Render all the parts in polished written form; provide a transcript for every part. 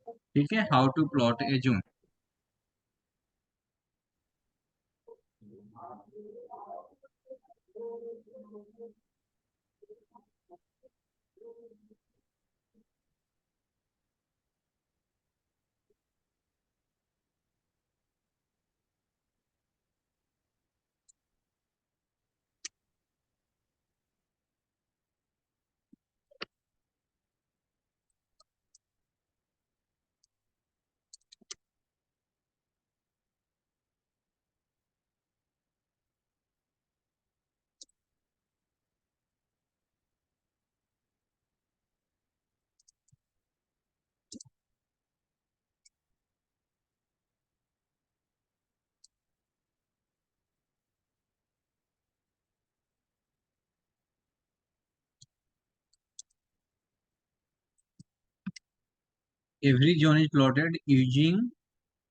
ठीक है, how to plot a zone. Every zone is plotted using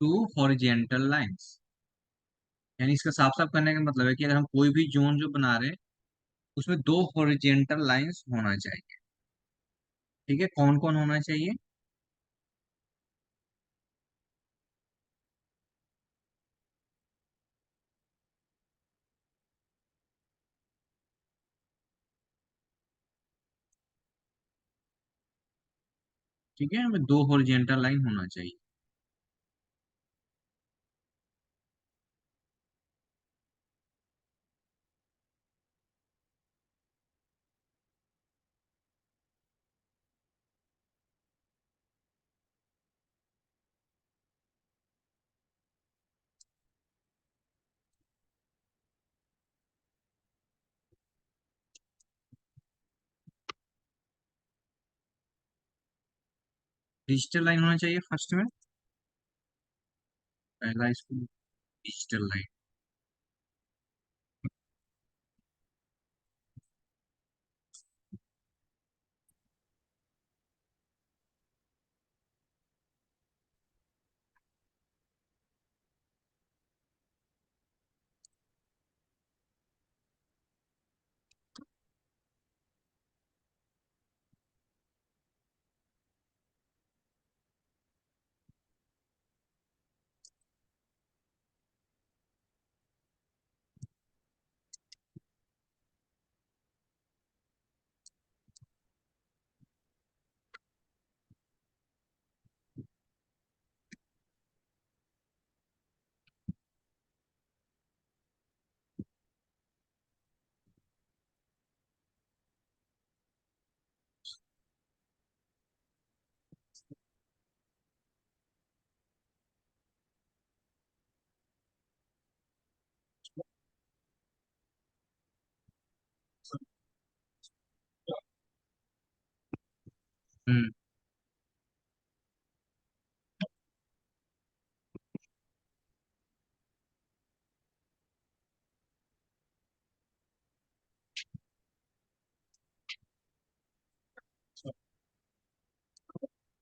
two horizontal lines. यानी इसका साफ साफ करने का मतलब है कि अगर हम कोई भी जोन जो बना रहे हैं उसमें दो हॉरिजेंटल लाइंस होना चाहिए। ठीक है, कौन कौन होना चाहिए? ठीक है, हमें दो हॉरिजेंटल लाइन होना चाहिए। डिजिटल लाइन होना चाहिए फर्स्ट में। पहला इसको डिजिटल लाइन। हम्म।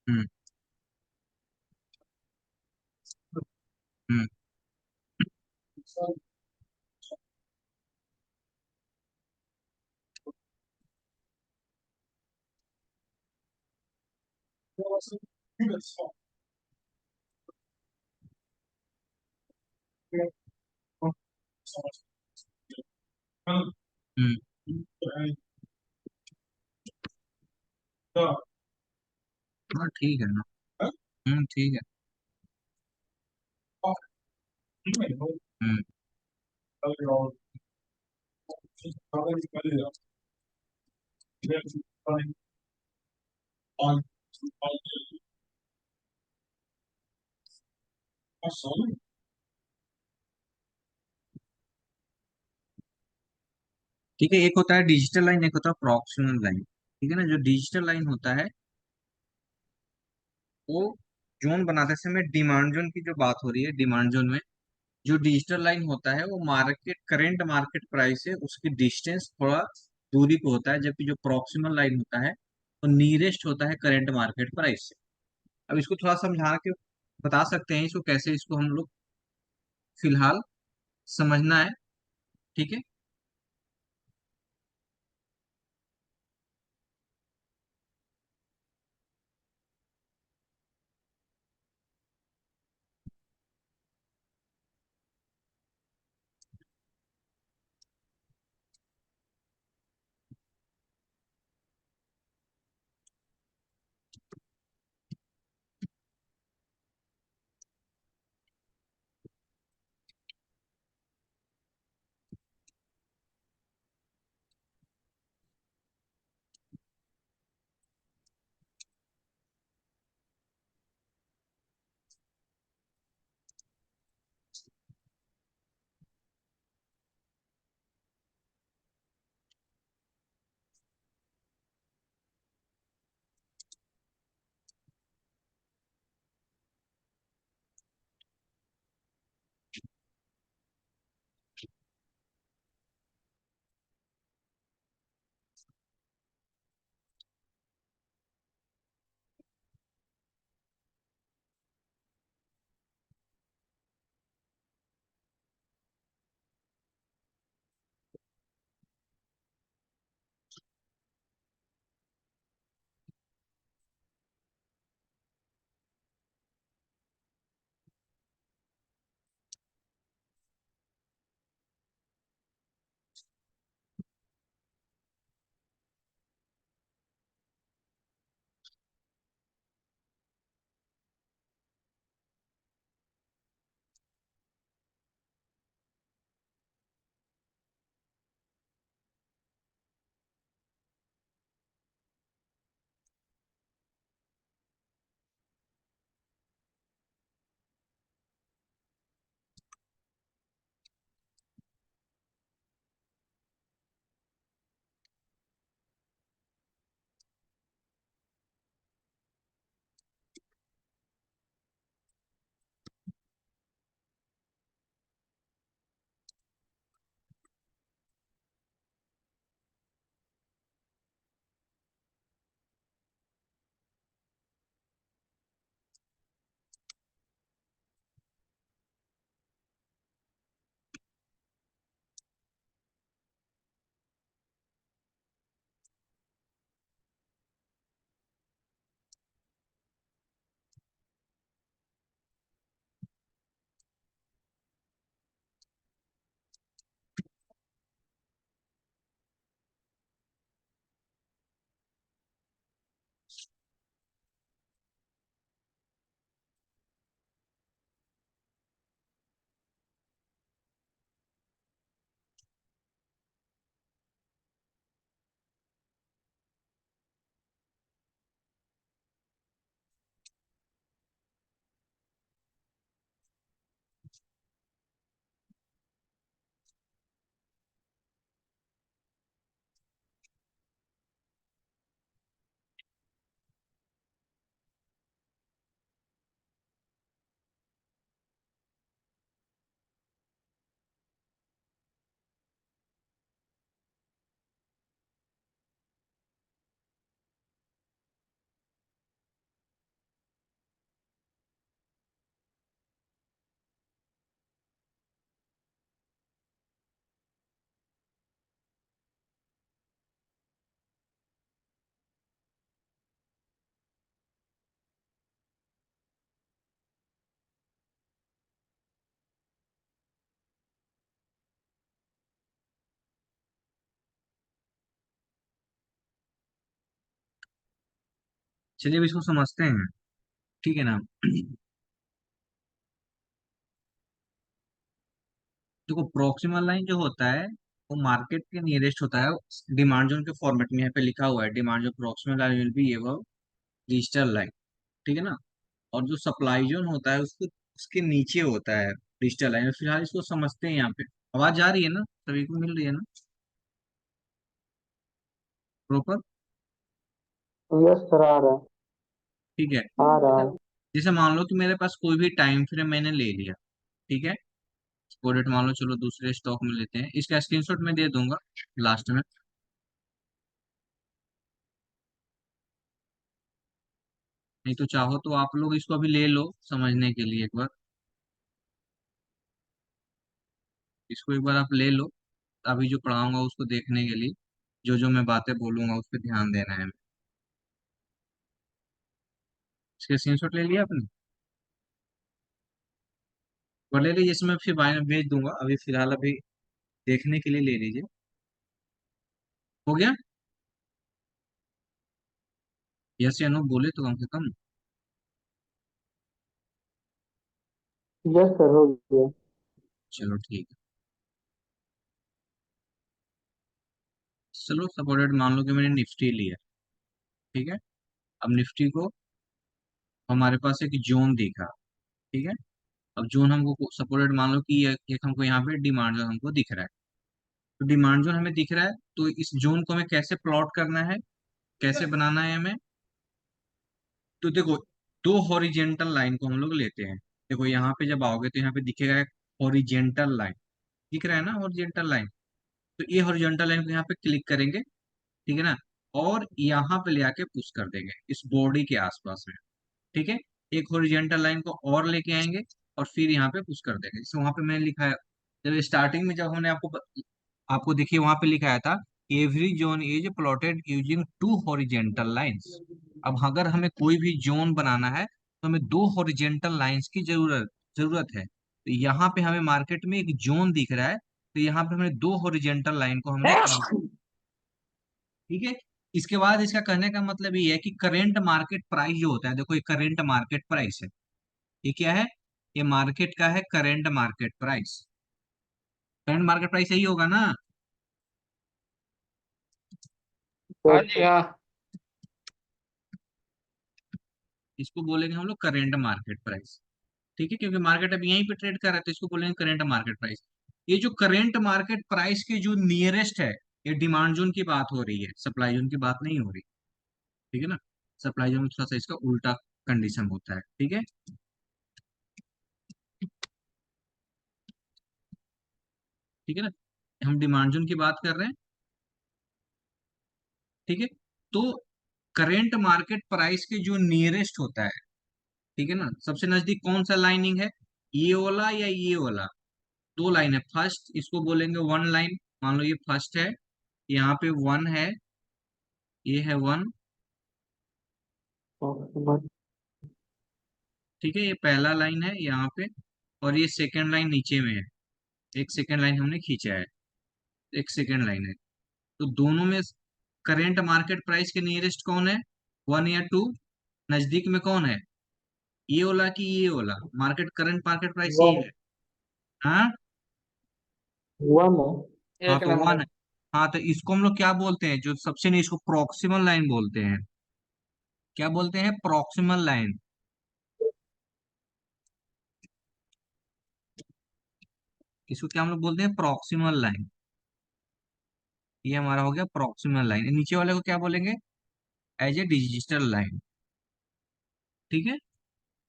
हम्म। हम्म। हम्म। हाँ ठीक है ना। ठीक है। हम्म। ठीक है, एक होता है डिजिटल लाइन, एक होता है प्रॉक्सिमल लाइन। ठीक है ना, जो डिजिटल लाइन होता है वो जोन बनाते समय डिमांड जोन की जो बात हो रही है, डिमांड जोन में जो डिजिटल लाइन होता है वो मार्केट करंट मार्केट प्राइस से उसकी डिस्टेंस थोड़ा दूरी पे होता है, जबकि जो प्रॉक्सिमल लाइन होता है वो नियरेस्ट होता है करंट मार्केट प्राइस से। अब इसको थोड़ा समझा के बता सकते हैं इसको कैसे, इसको हम लोग फिलहाल समझना है। ठीक है। चलिए अब इसको समझते हैं, ठीक है ना। देखो प्रॉक्सिमल लाइन जो होता है वो मार्केट के नियरेस्ट होता है, डिमांड जोन के फॉर्मेट में यहाँ पे लिखा हुआ है, demand zone proximal line will be above digital line, ठीक है ना। और जो सप्लाई जोन होता है उसको उसके नीचे होता है डिजिटल लाइन। फिलहाल इसको समझते हैं यहाँ पे। आवाज जा रही है ना, सभी को मिल रही है ना प्रॉपर? यस सर, आ रहा है। ठीक है। आ रहा जैसे है। जैसे मान लो कि मेरे पास कोई भी टाइम फ्रेम मैंने ले लिया, ठीक है। कोडेट मान लो, चलो दूसरे स्टॉक में लेते हैं, इसका स्क्रीनशॉट मैं दे दूंगा लास्ट में। नहीं तो चाहो तो आप लोग इसको अभी ले लो समझने के लिए एक बार, इसको एक बार आप ले लो, अभी जो पढ़ाऊंगा उसको देखने के लिए, जो जो मैं बातें बोलूंगा उस पर ध्यान देना है। इसका स्क्रीनशॉट ले लिया आपने? और ले लीजिए, इसमें फिर बाद में भेज दूंगा, अभी फिलहाल अभी देखने के लिए ले लीजिए। हो गया? यस या नो बोले तो कम से कम। यस सर, हो गया। चलो ठीक है। चलो सपोर्टेड मान लो कि मैंने निफ्टी लिया, ठीक है। अब निफ्टी को हमारे पास एक जोन दिखा, ठीक है। अब जोन हमको सपोर्टेड मान लो कि एक हमको यहाँ पे डिमांड जोन हमको दिख रहा है। तो डिमांड जोन हमें दिख रहा है, तो इस जोन को हमें कैसे प्लॉट करना है, कैसे बनाना है हमें? तो देखो, दो हॉरिजेंटल लाइन को हम लोग लेते हैं। देखो यहाँ पे जब आओगे तो यहाँ पे दिखेगा एक हॉरिजेंटल लाइन, दिख रहा है ना हॉरिजेंटल लाइन। तो ये हॉरिजेंटल लाइन को यहाँ पे क्लिक करेंगे, ठीक है ना। और यहाँ पे ले आके पुश कर देंगे इस बॉडी के आसपास में, ठीक है। एक हॉरिजेंटल लाइन को और लेके आएंगे और फिर यहाँ पे पुश कर देंगे, जैसे वहां पे मैंने लिखा है, जब स्टार्टिंग में जब हमने आपको देखिए वहां पे लिखाया था, every zone is plotted using two horizontal lines. अब अगर हमें कोई भी जोन बनाना है तो हमें दो हॉरिजेंटल लाइंस की जरूरत जरूरत है। तो यहाँ पे हमें मार्केट में एक जोन दिख रहा है, तो यहाँ पे हमने दो हॉरिजेंटल लाइन को हमने ऐड, ठीक है। इसके बाद इसका कहने का मतलब ये है कि करेंट मार्केट प्राइस जो होता है, देखो ये करेंट मार्केट प्राइस है, ये क्या है? ये मार्केट का है current market price. Current market price यही होगा ना? हाँ जी, हाँ। इसको बोलेंगे हम लोग करेंट मार्केट प्राइस, ठीक है, क्योंकि मार्केट अब यहीं पे ट्रेड कर रहा है तो इसको बोलेंगे करेंट मार्केट प्राइस। ये जो करेंट मार्केट प्राइस के जो नियरेस्ट है, ये डिमांड जोन की बात हो रही है, सप्लाई जोन की बात नहीं हो रही, ठीक है ना। सप्लाई जोन में थोड़ा सा इसका उल्टा कंडीशन होता है, ठीक है। ठीक है ना, हम डिमांड जोन की बात कर रहे हैं, ठीक है। तो करेंट मार्केट प्राइस के जो नियरेस्ट होता है, ठीक है ना, सबसे नजदीक कौन सा लाइनिंग है, ये वाला या ये वाला? दो लाइन है, फर्स्ट इसको बोलेंगे वन लाइन, मान लो ये फर्स्ट है, यहाँ पे वन है, ये है वन, ठीक है, ये पहला लाइन है यहाँ पे, और ये सेकंड लाइन नीचे में है, एक सेकंड लाइन हमने खींचा है, एक सेकंड लाइन है। तो दोनों में करेंट मार्केट प्राइस के नियरेस्ट कौन है, वन या टू? नजदीक में कौन है, ये वाला कि ये वाला? मार्केट करंट मार्केट प्राइस ये वन। है। हाँ, वन है। हाँ एक तो वन नंबर। है। हाँ तो इसको हम लोग क्या बोलते हैं, जो सबसे नहीं, इसको प्रोक्सिमल लाइन बोलते हैं। क्या बोलते हैं? Proximal line. इसको क्या हम लोग बोलते हैं? Proximal line. ये हमारा हो गया प्रोक्सिमल लाइन। नीचे वाले को क्या बोलेंगे? एज ए डिजिटल लाइन, ठीक है।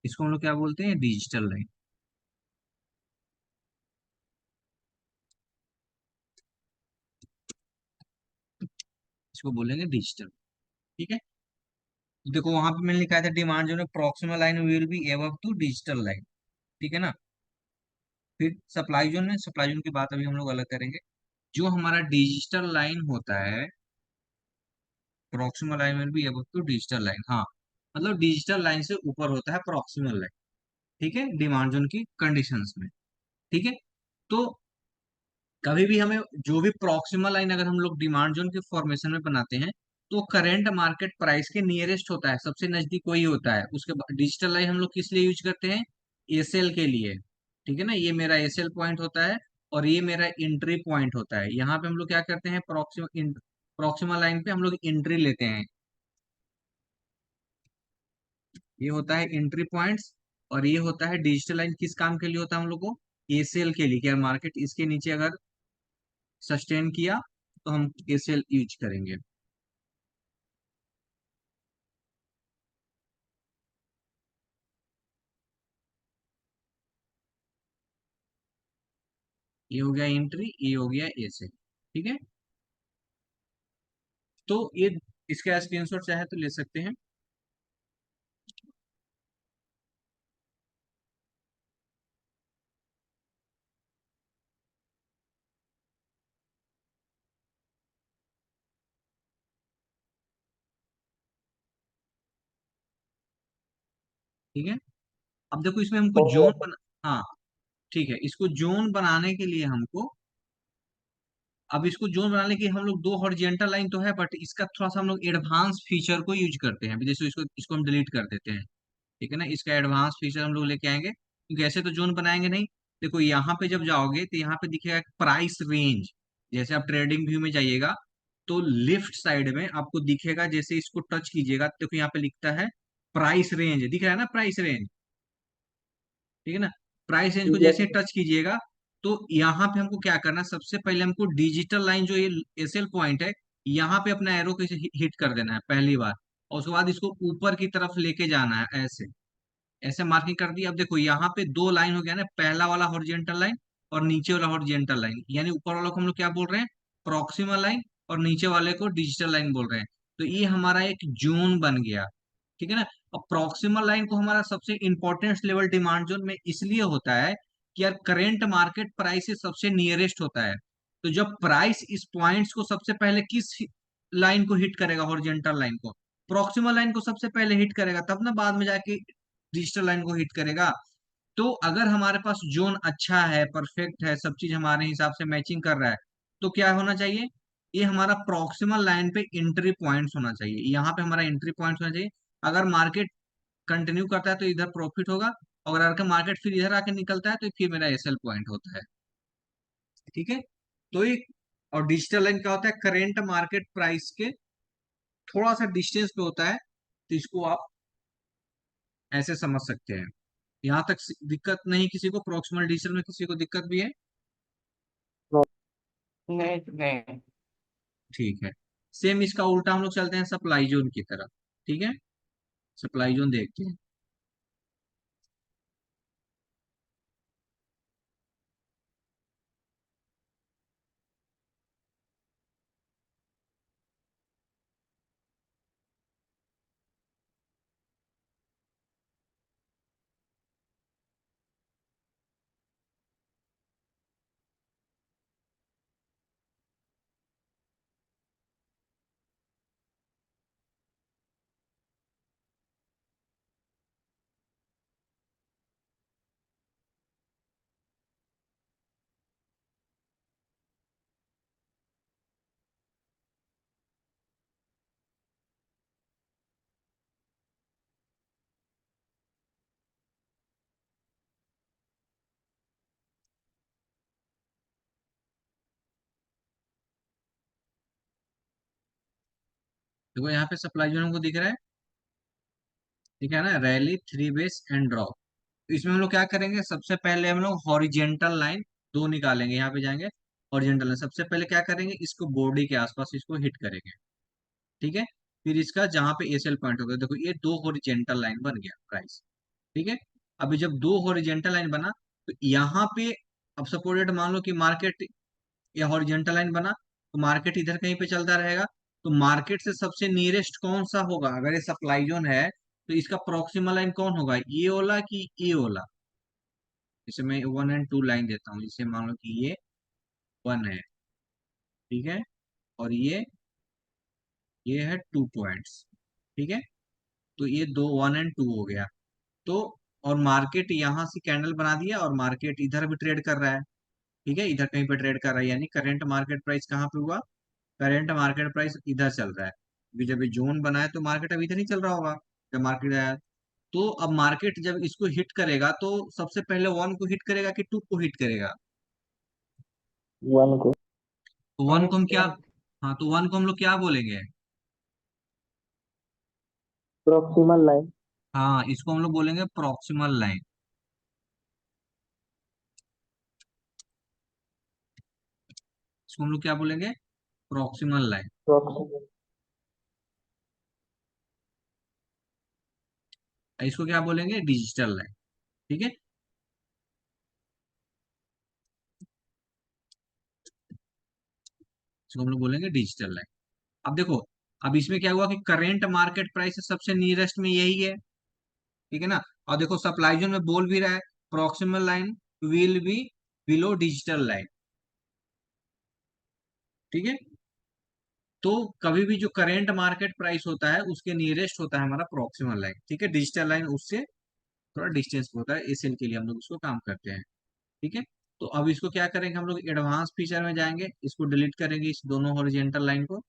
इसको हम लोग क्या बोलते हैं? डिजिटल लाइन, इसको बोलेंगे डिजिटल, ठीक है। तो देखो वहां पे मैंने लिखा था डिमांड जो है proximal line will be above to digital line, ठीक है ना। फिर सप्लाई जोन में, सप्लाई जोन की बात अभी हम लोग अलग करेंगे। जो हमारा डिजिटल लाइन होता है, proximal line will be above to digital line, हाँ, मतलब डिजिटल लाइन से ऊपर होता है प्रोक्सिमल लाइन, ठीक है, डिमांड जोन की कंडीशंस में, ठीक है। तो कभी भी हमें जो भी प्रोक्सिमल लाइन अगर हम लोग डिमांड जोन के फॉर्मेशन में बनाते हैं, तो करेंट मार्केट प्राइस के नियरेस्ट होता है, सबसे नजदीक वही होता है। उसके बाद डिजिटल लाइन हम लोग किस लिए यूज करते हैं? एसएल के लिए। ठीक है ना, ये मेरा एसएल पॉइंट होता है और ये मेरा एंट्री पॉइंट होता है। यहाँ पे हम लोग क्या करते हैं, प्रोक्सिमा लाइन पे हम लोग एंट्री लेते हैं। ये होता है एंट्री पॉइंट्स। और ये होता है डिजिटल लाइन, किस काम के लिए होता है हम लोग को? एसएल के लिए, कि यार मार्केट इसके नीचे अगर सस्टेन किया तो हम एसएल यूज करेंगे। ये हो गया एंट्री, ये हो गया एसएल। ठीक है, तो ये इसका स्क्रीनशॉट चाहे तो ले सकते हैं। ठीक है, अब देखो इसमें हमको हो जोन गया। बना। हाँ, ठीक है, इसको जोन बनाने के लिए हमको, अब इसको जोन बनाने के लिए हम लोग दो हॉरिजेंटल लाइन तो है, बट इसका थोड़ा सा हम लोग एडवांस फीचर को यूज करते हैं। अभी जैसे इसको इसको हम डिलीट कर देते हैं। ठीक है ना, इसका एडवांस फीचर हम लोग लेके आएंगे, क्योंकि ऐसे तो जोन बनाएंगे नहीं। देखो यहाँ पे जब जाओगे तो यहाँ पे दिखेगा प्राइस रेंज। जैसे आप ट्रेडिंग व्यू में जाइएगा तो लेफ्ट साइड में आपको दिखेगा, जैसे इसको टच कीजिएगा तो देखो यहाँ पे लिखता है प्राइस रेंज, दिख रहा है ना प्राइस रेंज। ठीक है ना, प्राइस रेंज को जैसे यस। टच कीजिएगा तो यहाँ पे हमको क्या करना है, सबसे पहले हमको डिजिटल लाइन जो ये एसएल पॉइंट है, यहाँ पे अपना एरो को हिट कर देना है पहली बार। और उसके बाद इसको ऊपर की तरफ लेके जाना है ऐसे। ऐसे मार्किंग कर दी। अब देखो यहाँ पे दो लाइन हो गया ना, पहला वाला हॉरिजेंटल लाइन और नीचे वाला हॉरिजेंटल लाइन, यानी ऊपर वाला को हम लोग क्या बोल रहे हैं, प्रॉक्सिमल लाइन, और नीचे वाले को डिजिटल लाइन बोल रहे हैं। तो ये हमारा एक जोन बन गया। ठीक है ना। अब प्रॉक्सिमल लाइन को हमारा सबसे इंपॉर्टेंट लेवल डिमांड जोन में इसलिए होता है कि यार करेंट मार्केट प्राइस से सबसे नियरेस्ट होता है। तो जब प्राइस इस पॉइंट्स को सबसे पहले किस लाइन को हिट करेगा, हॉरिजेंटल लाइन को, प्रॉक्सिमल लाइन को सबसे पहले हिट करेगा, तब ना बाद में जाके डिजिटल लाइन को हिट करेगा। तो अगर हमारे पास जोन अच्छा है, परफेक्ट है, सब चीज हमारे हिसाब से मैचिंग कर रहा है, तो क्या होना चाहिए, ये हमारा प्रॉक्सिमल लाइन पे एंट्री पॉइंट्स होना चाहिए। यहाँ पे हमारा एंट्री पॉइंट होना चाहिए। अगर मार्केट कंटिन्यू करता है तो इधर प्रॉफिट होगा, और अगर मार्केट फिर इधर आके निकलता है तो फिर मेरा एसएल पॉइंट होता है। ठीक है, तो एक, और डिजिटल लाइन क्या होता है, करेंट मार्केट प्राइस के थोड़ा सा डिस्टेंस पे होता है। तो इसको आप ऐसे समझ सकते हैं। यहाँ तक दिक्कत नहीं किसी को, प्रॉक्सिमल डिजिटल में किसी को दिक्कत भी है? नहीं नहीं। ठीक है, सेम इसका उल्टा हम लोग चलते हैं सप्लाई जोन की तरफ। ठीक है, सप्लाई जोन देखते हैं। देखो यहाँ पे सप्लाई जोन हमको दिख रहा है। ठीक है ना, rally, three base and drop. तो इसमें हम लोग क्या करेंगे, सबसे पहले हम लोग हॉरिजेंटल लाइन दो निकालेंगे। यहाँ पे जाएंगे, हॉरिजेंटल लाइन सबसे पहले क्या करेंगे, इसको बॉडी के आसपास इसको हिट करेंगे। ठीक है, फिर इसका जहां पे एसएल पॉइंट होगा, देखो ये दो हॉरिजेंटल लाइन बन गया प्राइस। ठीक है, अभी जब दो हॉरिजेंटल लाइन बना तो यहाँ पे, अब सपोर्टेड मान लो कि मार्केट, या हॉरिजेंटल लाइन बना तो मार्केट इधर कहीं पे चलता रहेगा। तो मार्केट से सबसे नियरेस्ट कौन सा होगा, अगर ये सप्लाई जोन है तो इसका प्रोक्सिमल लाइन कौन होगा, ये वाला कि ये वाला? जैसे मैं 1 और 2 लाइन देता हूँ, जैसे मान लो कि ये 1 है। ठीक है, और ये है 2 पॉइंट्स। ठीक है, तो ये दो 1 और 2 हो गया। तो और मार्केट यहाँ से कैंडल बना दिया और मार्केट इधर भी ट्रेड कर रहा है। ठीक है, इधर कहीं पे ट्रेड कर रहा है, यानी करंट मार्केट प्राइस कहाँ पे हुआ, करंट मार्केट प्राइस इधर चल रहा है। अभी जब ये जोन बना है तो मार्केट अभी तो नहीं चल रहा होगा जब मार्केट आया। तो अब मार्केट जब इसको हिट करेगा तो सबसे पहले वन को हिट करेगा कि टू को हिट करेगा? वन को। तो वन को हम क्या, हाँ तो वन को हम लोग क्या बोलेंगे? Proximal line. हाँ, इसको हम लोग बोलेंगे प्रॉक्सिमल लाइन। इसको हम लोग क्या बोलेंगे? Proximal line. प्रॉक्सिमल। इसको क्या बोलेंगे? Digital line. ठीक है, इसको हम लोग बोलेंगे डिजिटल लाइन। अब देखो, अब इसमें क्या हुआ कि करेंट मार्केट प्राइस सबसे नियरेस्ट में यही है, ठीक है ना। और देखो सप्लाई जोन में बोल भी रहा है proximal line will be below digital line, ठीक है। तो कभी भी जो करेंट मार्केट प्राइस होता है उसके नियरेस्ट होता है हमारा प्रॉक्सिमल लाइन, ठीक है। डिजिटल लाइन उससे थोड़ा डिस्टेंस पे होता है, एसएल के लिए हम लोग उसको काम करते हैं, ठीक है। तो अब इसको क्या करेंगे, हम लोग एडवांस फीचर में जाएंगे, इसको डिलीट करेंगे इस दोनों हॉरिजेंटल लाइन को।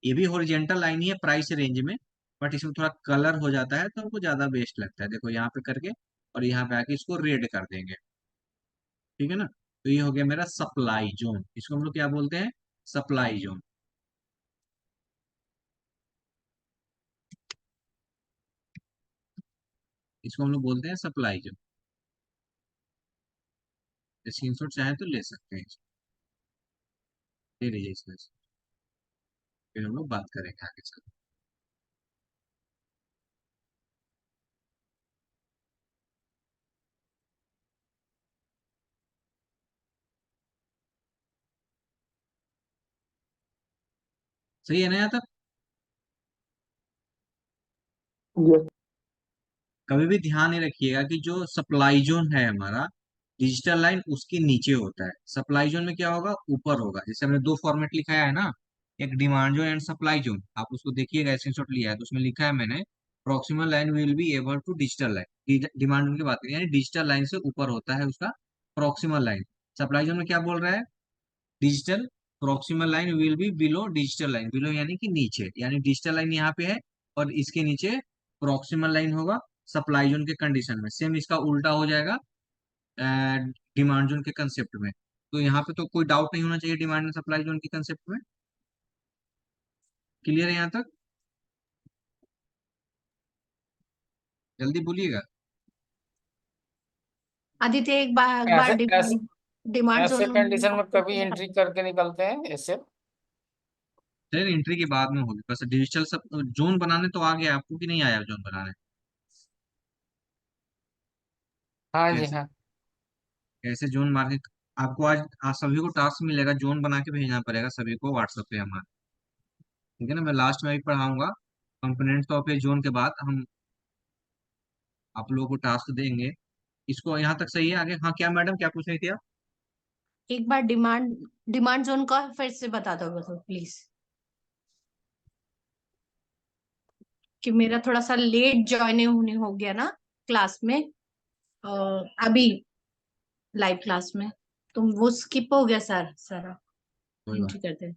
ये भी हॉरिजेंटल लाइन ही है प्राइस रेंज में, बट इसमें थोड़ा कलर हो जाता है तो हमको ज्यादा बेस्ट लगता है। देखो यहाँ पे करके और यहाँ पे आके इसको रेड कर देंगे, ठीक है ना। तो ये हो गया मेरा सप्लाई जोन, इसको हम लोग क्या बोलते हैं? Supply zone. इसको हम लोग बोलते हैं सप्लाई जोन। स्क्रीनशॉट चाहे तो ले सकते हैं, ले लीजिए इसमें से। फिर हम लोग बात करेंगे आगे चल। सही है ना यहाँ तक? यस। कभी भी ध्यान ये रखिएगा कि जो सप्लाई जोन है हमारा, डिजिटल लाइन उसके नीचे होता है। सप्लाई जोन में क्या होगा? ऊपर होगा। जैसे हमने दो फॉर्मेट लिखाया है ना, एक demand zone and supply zone, आप उसको देखिएगा, स्क्रीनशॉट लिया है तो उसमें लिखा है मैंने proximal line will be able to digital line. Demand zone की बात करें यानी डिजिटल लाइन से ऊपर होता है उसका प्रॉक्सिमल लाइन। सप्लाई जोन में क्या बोल रहा है? Digital proximal line will be below digital line, below यानी कि नीचे, यानी डिजिटल लाइन यहाँ पे है और इसके नीचे प्रॉक्सिमल लाइन होगा सप्लाई जोन के कंडीशन में। सेम इसका उल्टा हो जाएगा डिमांड जोन के कंसेप्ट में। तो यहाँ पे तो कोई डाउट नहीं होना चाहिए डिमांड एंड सप्लाई जोन के कंसेप्ट में। क्लियर है यहाँ तक? जल्दी बोलिएगा। आदित्य, एक बार ऐसे ऐसे डिमांड डिमांड ऐसे जोन कंडीशन में कभी एंट्री करके निकलते हैं ऐसे। चलिए एंट्री की बाद में होगी, बस डिजिटल सब जोन बनाने तो आ गया आपको कि नहीं आया जोन बनाने? हाँ जी कैसे, हाँ। कैसे जोन मार्केट? आपको आज सभी को टास्क मिलेगा, जोन बना के भेजना पड़ेगा सभी को व्हाट्सएप पे हमारे, ठीक है ना। मैं लास्ट में भी पढ़ाऊंगा कंपोनेंट्स ऑफ ए जोन के बाद हम आप लोगों को टास्क देंगे। इसको यहाँ तक सही है? आगे हाँ, क्या मैडम क्या पूछ रही थी आप? एक बार डिमांड डिमांड जोन का फिर से बता दो प्लीज, कि मेरा थोड़ा सा लेट ज्वाइन होने हो गया ना क्लास में, अभी लाइव क्लास में, तो वो स्किप हो गया सर सारा कोई बात। एंट्री करते।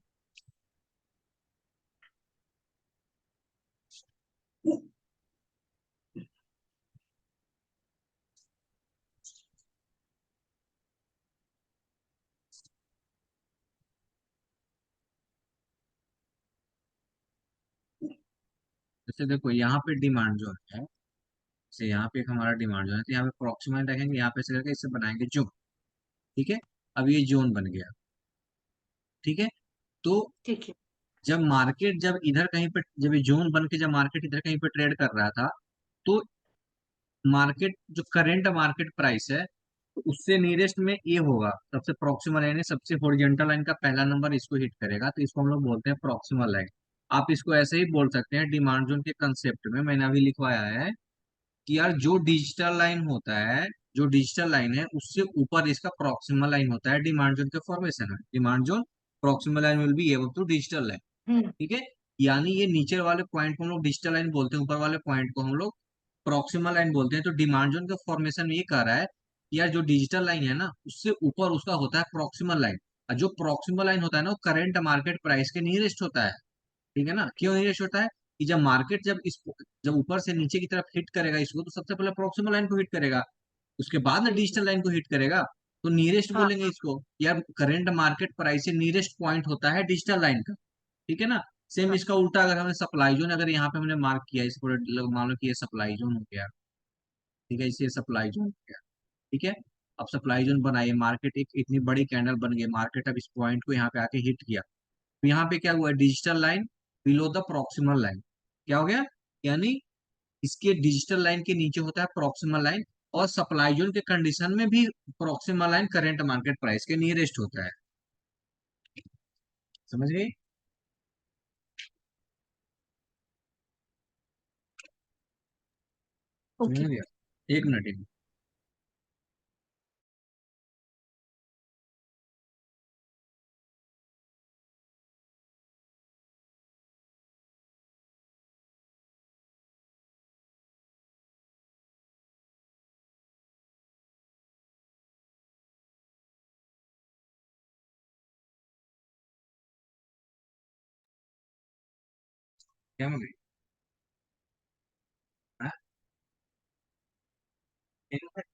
जैसे देखो यहाँ पे डिमांड जोन है, जैसे यहाँ पे एक हमारा डिमांड जोन है, तो यहाँ पे प्रोक्सिमल रखेंगे, यहाँ पे से करके इससे बनाएंगे जोन, ठीक है। अब ये जोन बन गया, ठीक है। तो ठीक है। जब मार्केट जब इधर कहीं पे जब ये जोन बन के जब मार्केट इधर कहीं पे ट्रेड कर रहा था, तो मार्केट जो करंट मार्केट प्राइस है तो उससे नियरेस्ट में ये होगा सबसे प्रॉक्सिमल यानी सबसे हॉरिजॉन्टल लाइन का पहला नंबर इसको हिट करेगा, तो इसको हम लोग बोलते हैं प्रॉक्सिमल लाइन। आप इसको ऐसे ही बोल सकते हैं डिमांड जोन के कंसेप्ट में मैंने अभी लिखवाया है कि यार जो डिजिटल लाइन होता है, जो डिजिटल लाइन है उससे ऊपर इसका प्रॉक्सिमल लाइन होता है डिमांड जोन के फॉर्मेशन में। Demand zone proximal line will be above to digital line, hmm. ठीक है। यानी ये नीचे वाले पॉइंट को हम लोग डिजिटल लाइन बोलते हैं, ऊपर वाले पॉइंट को हम लोग प्रॉक्सिमल लाइन बोलते हैं। तो डिमांड जोन के फॉर्मेशन में ये कह रहा है कि यार जो डिजिटल लाइन है ना उससे ऊपर उसका होता है प्रॉक्सिमल लाइन, और जो प्रॉक्सिमल लाइन होता है ना वो करंट मार्केट प्राइस के नियरेस्ट होता है। ठीक है ना, क्यों नीरेस्ट होता है कि जब मार्केट जब ऊपर से नीचे की तरफ हिट करेगा इसको, तो सबसे पहले प्रॉक्सिमल लाइन को हिट करेगा, उसके बाद ना डिजिटल लाइन को हिट करेगा। तो नीरेस्ट हाँ बोलेंगे इसको यार, करंट मार्केट प्राइस से नीरेस्ट पॉइंट होता है डिजिटल लाइन का। ठीक है ना। सेम हाँ। इसका उल्टा, अगर हमने सप्लाई जोन, अगर यहाँ पे हमने मार्क किया इसको, मान लो कि ये सप्लाई जोन हो गया। ठीक है, इसे सप्लाई जोन हो गया। ठीक है। अब सप्लाई जोन बनाइए, मार्केट एक इतनी बड़ी कैंडल बन गई, मार्केट अब इस पॉइंट को यहाँ पे आके हिट किया, तो यहाँ पे क्या हुआ, digital line below the proximal line. क्या हो गया, यानी इसके डिजिटल लाइन के नीचे होता है प्रॉक्सिमल लाइन, और सप्लाई जोन के कंडीशन में भी proximal line current market price के नियरेस्ट होता है। समझ गए? समझ ओके। में गया? एक मिनट, एक मिनट। क्या हो गई? हाँ? एक मिनट।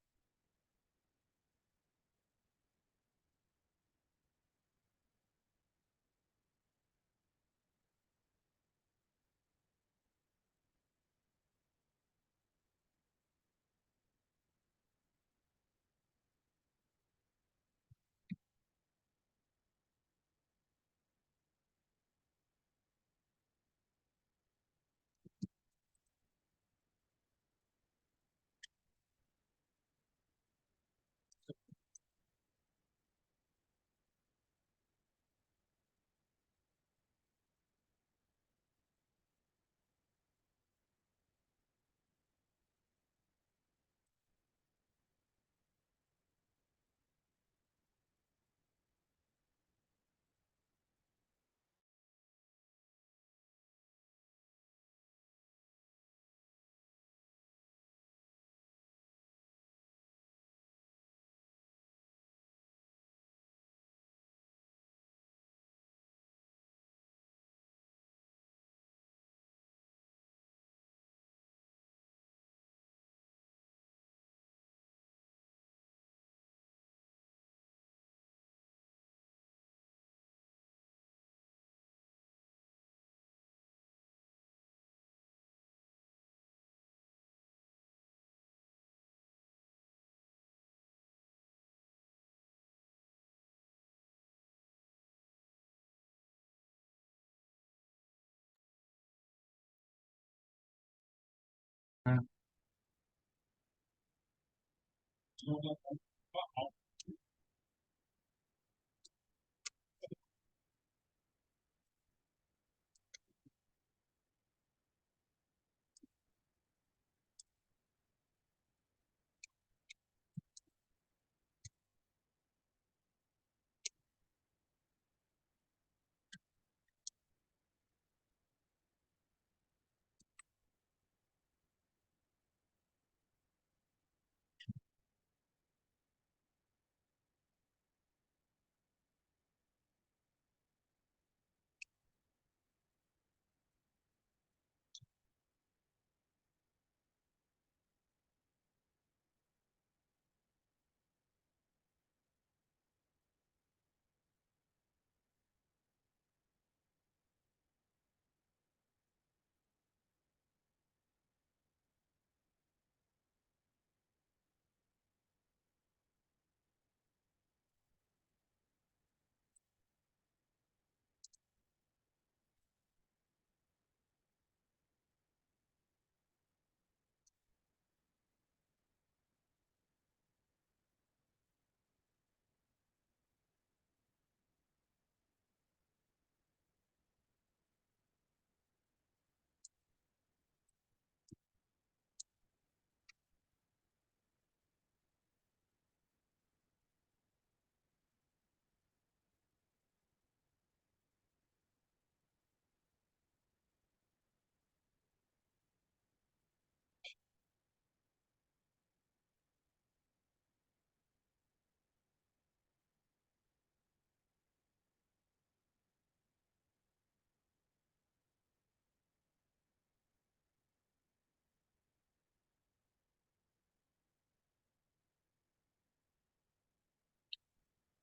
हाँ।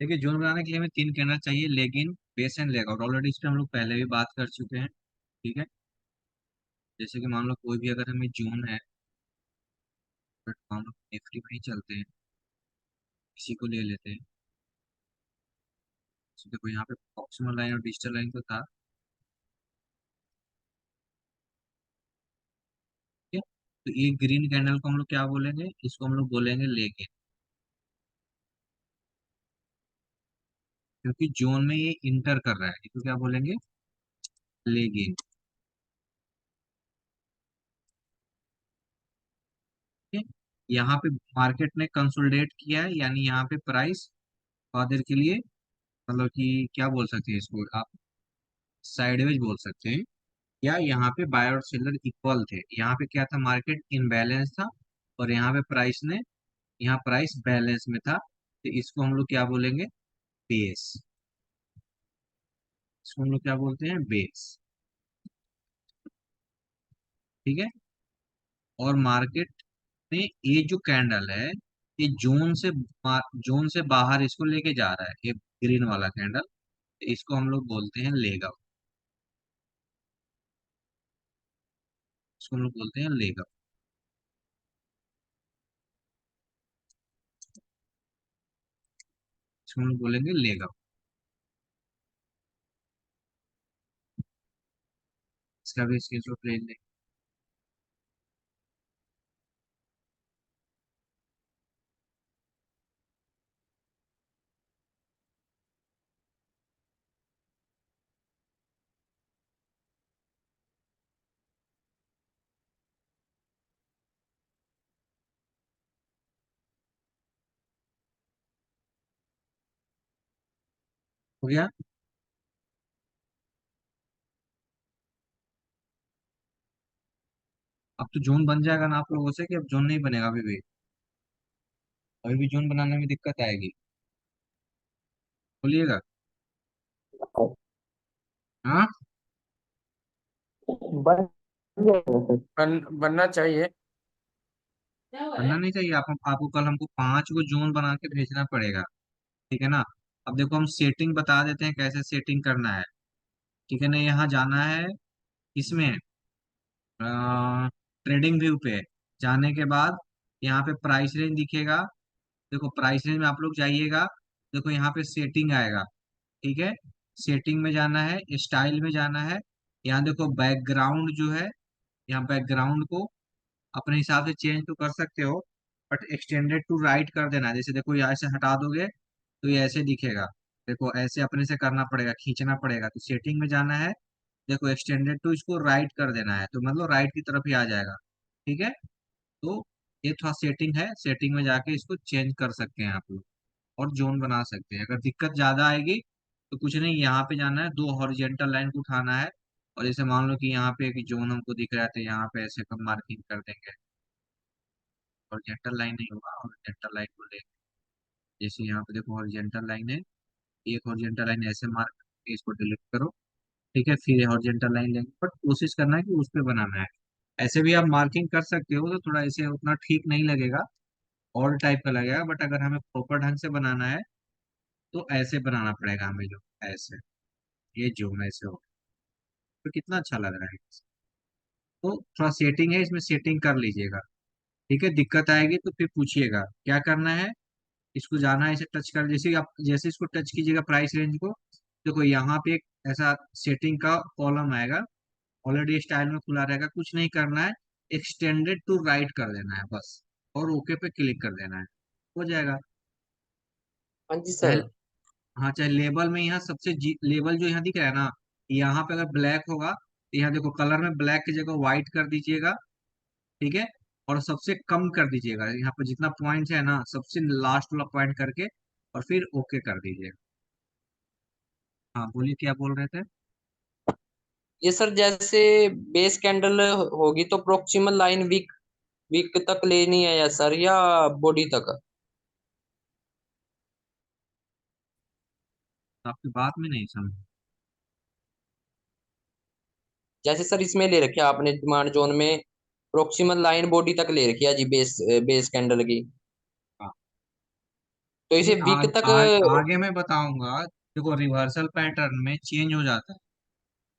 देखिए जोन बनाने के लिए हमें 3 कैंडल चाहिए, leg in, base and leg out. Already इस पर हम लोग पहले भी बात कर चुके हैं। ठीक है, जैसे कि मान लो कोई भी अगर हमें जोन है, बट हम लोग निफ्टी में ही चलते हैं, इसी को ले लेते हैं। तो देखो यहाँ पे प्रॉक्सिमल लाइन और डिजिटल लाइन तो था। ठीक है, तो ये ग्रीन कैंडल को हम लोग क्या बोलेंगे, इसको हम लोग बोलेंगे लेग इन, क्योंकि जोन में ये इंटर कर रहा है, इसको क्या बोलेंगे, लेग इन। ठीक है, यहाँ पे मार्केट ने कंसोलिडेट किया है, यानी यहाँ पे प्राइस थोड़ा देर के लिए, मतलब कि क्या बोल सकते हैं इसको आप, साइडवेज बोल सकते हैं। या यहाँ पे बायर और सेलर इक्वल थे, यहाँ पे क्या था, मार्केट इनबैलेंस था, और यहाँ पे प्राइस ने, यहाँ प्राइस बैलेंस में था, तो इसको हम लोग क्या बोलेंगे, बेस। इसको हम लोग क्या बोलते हैं, बेस। ठीक है, और मार्केट में ये जो कैंडल है, ये जोन से बाहर इसको लेके जा रहा है, ये ग्रीन वाला कैंडल, इसको हम लोग बोलते हैं लेग आउट। इसको हम लोग बोलते हैं लेग आउट। इसको हम लोग बोलेंगे लेग आउट। इसका भी स्क्रीनशॉट ले लें। हो गया। अब तो जोन बन जाएगा ना आप लोगों से, कि अब जोन नहीं बनेगा अभी भी? अभी भी जोन बनाने में दिक्कत आएगी? बोलिएगा। हाँ, बन जाएगा सर। बनना चाहिए। बनना नहीं चाहिए। आपको कल हमको 5 को जोन बना के भेजना पड़ेगा। ठीक है ना? अब देखो हम सेटिंग बता देते हैं, कैसे सेटिंग करना है। ठीक है ना, यहाँ जाना है, इसमें ट्रेडिंग व्यू पे जाने के बाद यहाँ पे प्राइस रेंज दिखेगा। देखो प्राइस रेंज में आप लोग जाइएगा, देखो यहाँ पे सेटिंग आएगा। ठीक है, सेटिंग में जाना है, स्टाइल में जाना है। यहाँ देखो बैकग्राउंड जो है, यहाँ बैकग्राउंड को अपने हिसाब से चेंज तो कर सकते हो, बट एक्सटेंडेड टू राइट कर देना है। जैसे देखो यहाँ से हटा दोगे तो ये ऐसे दिखेगा। देखो ऐसे अपने से करना पड़ेगा, खींचना पड़ेगा। तो सेटिंग में जाना है, देखो एक्सटेंडेड टू, इसको राइट कर देना है, तो मतलब राइट की तरफ ही आ जाएगा। ठीक है, तो ये थोड़ा सेटिंग है, सेटिंग में जाके इसको चेंज कर सकते हैं आप लोग, और जोन बना सकते हैं। अगर दिक्कत ज्यादा आएगी तो कुछ नहीं, यहाँ पे जाना है, 2 हॉरिजेंटल लाइन को उठाना है, और जैसे मान लो कि यहाँ पे एक जोन हमको दिख रहा है, तो यहाँ पे ऐसे कम मार्किंग कर देंगे। हॉरिजेंटल लाइन नहीं होगा, हॉरिजेंटल लाइन को ले, जैसे यहाँ पे देखो हॉरिजेंटल लाइन है, एक हॉरिजेंटल लाइन ऐसे मार्क करके इसको डिलीट करो। ठीक है, फिर हॉरिजेंटल लाइन लेंगे, बट कोशिश करना है कि उस पे बनाना है। ऐसे भी आप मार्किंग कर सकते हो, तो थोड़ा ऐसे उतना ठीक नहीं लगेगा, ऑल टाइप का लगेगा, बट अगर हमें प्रॉपर ढंग से बनाना है तो ऐसे बनाना पड़ेगा हमें, जो ऐसे, ये जो ऐसे हो, तो कितना अच्छा लग रहा है। तो थोड़ा सेटिंग है, इसमें सेटिंग कर लीजिएगा। ठीक है, दिक्कत आएगी तो फिर पूछिएगा क्या करना है। इसको जाना है, इसे टच कर, जैसे आप जैसे इसको टच कीजिएगा प्राइस रेंज को, देखो यहाँ पे एक ऐसा सेटिंग का कॉलम आएगा, ऑलरेडी स्टाइल में खुला रहेगा। कुछ नहीं करना है, एक्सटेंडेड टू राइट कर देना है बस, और ओके पे क्लिक कर देना है, हो जाएगा। हाँ जी चाहे, सर। हाँ, चाहे लेबल में यहाँ सबसे लेबल जो यहाँ दिख रहा है ना, यहाँ पे अगर ब्लैक होगा तो यहाँ देखो कलर में ब्लैक की जगह व्हाइट कर दीजिएगा। ठीक है, और सबसे कम कर दीजिएगा, यहाँ पे जितना पॉइंट है ना, सबसे लास्ट वाला पॉइंट करके, और फिर ओके कर दीजिएगा। हाँ बोलिए, क्या बोल रहे थे? ये सर जैसे बेस कैंडल होगी तो प्रोक्सिमल लाइन वीक वीक तक लेनी है या सर, या बॉडी तक? आपकी बात में नहीं समझ। जैसे सर इसमें ले रखी है आपने डिमांड जोन में, प्रोक्सिमल लाइन बॉडी तक ले रखी है जी, बेस बेस कैंडल की। हाँ, तो नहीं, इसे वीक तक आगे मैं बताऊंगा। देखो, रिवर्सल पैटर्न में चेंज हो जाता है।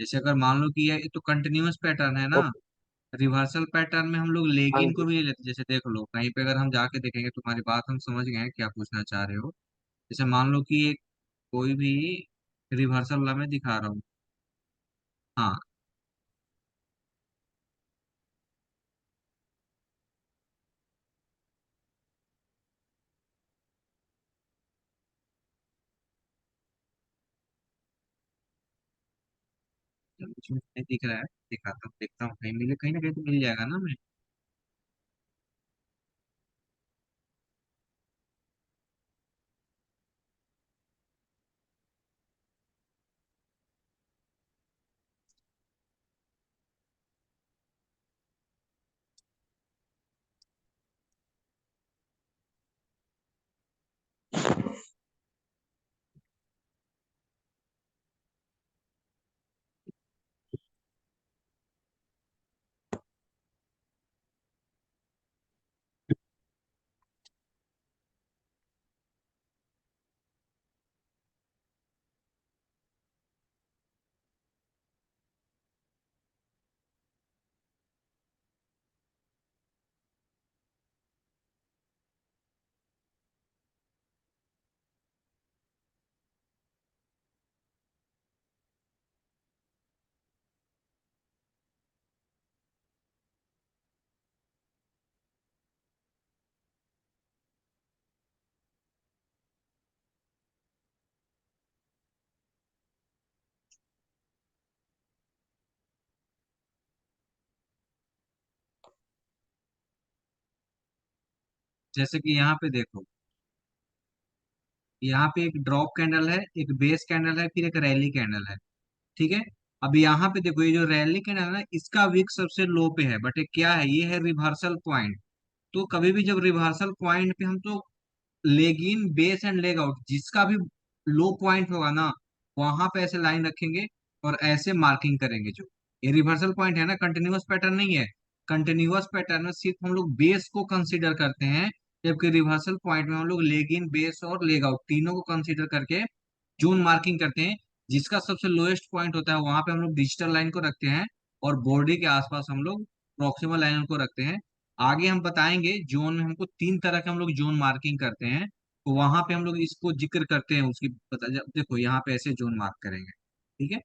जैसे अगर मान लो कि ये तो कंटिन्यूअस पैटर्न है ना, ओके। रिवर्सल पैटर्न में हम लोग हाँ लेगिन को जी। भी ले लेते हैं। जैसे देख लो, कहीं पे अगर हम जाके देखेंगे, तुम्हारी बात हम समझ गए हैं क्या पूछना चाह रहे हो। जैसे मान लो कि एक कोई भी रिवर्सल वाला मैं दिखा रहा हूँ। हाँ, इसमें नहीं दिख रहा है, दिखाता हूँ, देखता हूँ, कहीं मिले, कहीं ना कहीं तो मिल जाएगा ना मैं। जैसे कि यहाँ पे देखो, यहाँ पे एक ड्रॉप कैंडल है, एक बेस कैंडल है, फिर एक रैली कैंडल है। ठीक है। अब यहाँ पे देखो, ये जो रैली कैंडल है ना, इसका विक सबसे लो पे है, बट ये क्या है, ये है रिवर्सल पॉइंट। तो कभी भी जब रिवर्सल पॉइंट पे हम तो leg in, base and leg out, जिसका भी लो पॉइंट होगा ना, वहां पे ऐसे लाइन रखेंगे और ऐसे मार्किंग करेंगे। जो ये रिवर्सल पॉइंट है ना, कंटिन्यूअस पैटर्न नहीं है। कंटिन्यूअस पैटर्न में सिर्फ हम लोग बेस को कंसीडर करते हैं, जबकि रिवर्सल पॉइंट में हम लोग लेग इन, बेस और लेग आउट तीनों को कंसीडर करके जोन मार्किंग करते हैं। जिसका सबसे लोएस्ट पॉइंट होता है वहां पे हम लोग डिजिटल लाइन को रखते हैं, और बॉडी के आसपास हम लोग प्रॉक्सिमल लाइन को रखते हैं। आगे हम बताएंगे जोन में हमको तीन तरह के हम लोग जोन मार्किंग करते हैं, तो वहां पे हम लोग इसको जिक्र करते हैं उसकी देखो, यहाँ पे ऐसे जोन मार्क करेंगे। ठीक है।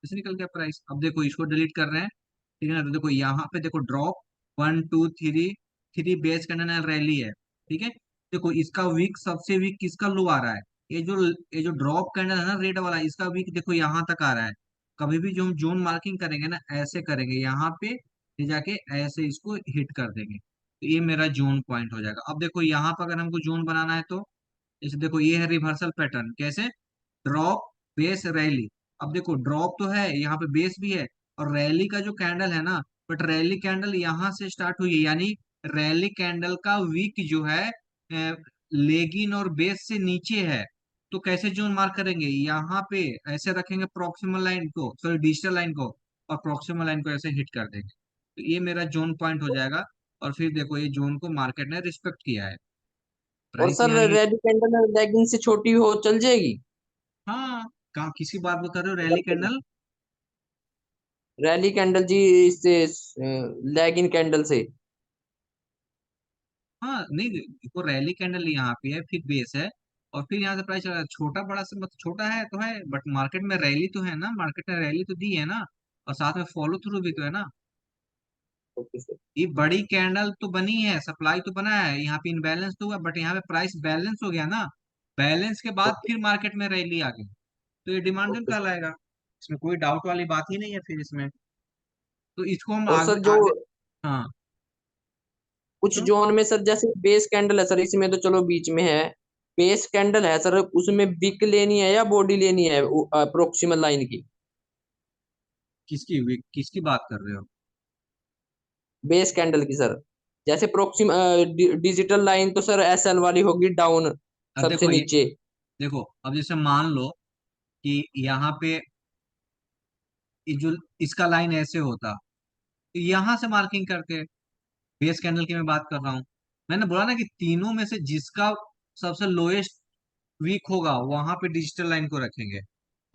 इसे निकल गया प्राइस। अब देखो, इसको डिलीट कर रहे हैं। ठीक है ना, तो देखो यहाँ पे देखो, drop 1 2 3, three base candle rally है। ठीक है। देखो, इसका वीक, सबसे वीक किसका लो आ रहा है, ये जो ड्रॉप कैंडल है ना, रेड वाला, इसका वीक देखो यहाँ तक आ रहा है। कभी भी जो हम जोन मार्किंग करेंगे ना, ऐसे करेंगे, यहाँ पे ले जाके ऐसे इसको हिट कर देंगे, तो ये मेरा जोन पॉइंट हो जाएगा। अब देखो, यहाँ पर अगर हमको जोन बनाना है तो जैसे देखो, ये है रिवर्सल पैटर्न। कैसे? Drop, base, rally. अब देखो, ड्रॉप तो है, यहाँ पे बेस भी है, और रैली का जो कैंडल है ना, बट रैली कैंडल यहाँ से स्टार्ट हुई है, यानी रैली कैंडल का वीक जो है लेगिन और बेस से नीचे है। तो कैसे जोन मार्क करेंगे, यहाँ पे ऐसे रखेंगे प्रॉक्सिमल लाइन को, सॉरी डिजिटल लाइन को, और प्रॉक्सिमल लाइन को ऐसे हिट कर देंगे, तो ये मेरा जोन पॉइंट हो जाएगा। और फिर देखो, ये जोन को मार्केट ने रिस्पेक्ट किया है। और प्राइस सर यहाँ ये, रेड कैंडल लेगिंग से छोटी हो चल जाएगी? हाँ, कहाँ किसी बात को कर रहे हो, रैली कैंडल? रैली कैंडल जी, इससे लेगिन कैंडल से। हाँ, नहीं देखो, रैली कैंडल यहाँ पे है, फिर बेस है, और फिर यहाँ से प्राइस चला छोटा बड़ा से, मतलब छोटा है तो है, बट मार्केट में रैली तो है ना, मार्केट ने रैली तो दी है ना, और साथ में फॉलो थ्रू भी तो है ना। Okay sir. ये बड़ी कैंडल तो बनी है, सप्लाई तो बना है, यहाँ पे इनबैलेंस तो हुआ, बट यहाँ पे प्राइस बैलेंस हो गया ना। बैलेंस के बाद ओके। फिर मार्केट में रैली आ गई, तो ये डिमांड जोन ओके सर। कहलाएगा। इसमें कोई डाउट वाली बात ही नहीं है फिर इसमें। तो इसको हम और आगे सर जो आगे, हाँ, कुछ तो जोन में सर, जैसे बेस कैंडल है सर, इसमें तो चलो बीच में है। बेस कैंडल है सर, उसमें विक लेनी है या बॉडी लेनी है प्रोक्सिमल लाइन की? किसकी बात कर रहे हो? बेस कैंडल की सर। जैसे डिजिटल लाइन तो सर एसएल वाली होगी, डाउन अब सबसे देखो, ये नीचे। देखो, अब जैसे मान लो कि यहाँ पे ये जो इसका लाइन ऐसे होता, तो यहाँ से मार्किंग करते। बेस कैंडल की मैं बात कर रहा हूँ। मैंने बोला ना कि तीनों में से जिसका सबसे लोएस्ट वीक होगा वहां पे डिजिटल लाइन को रखेंगे,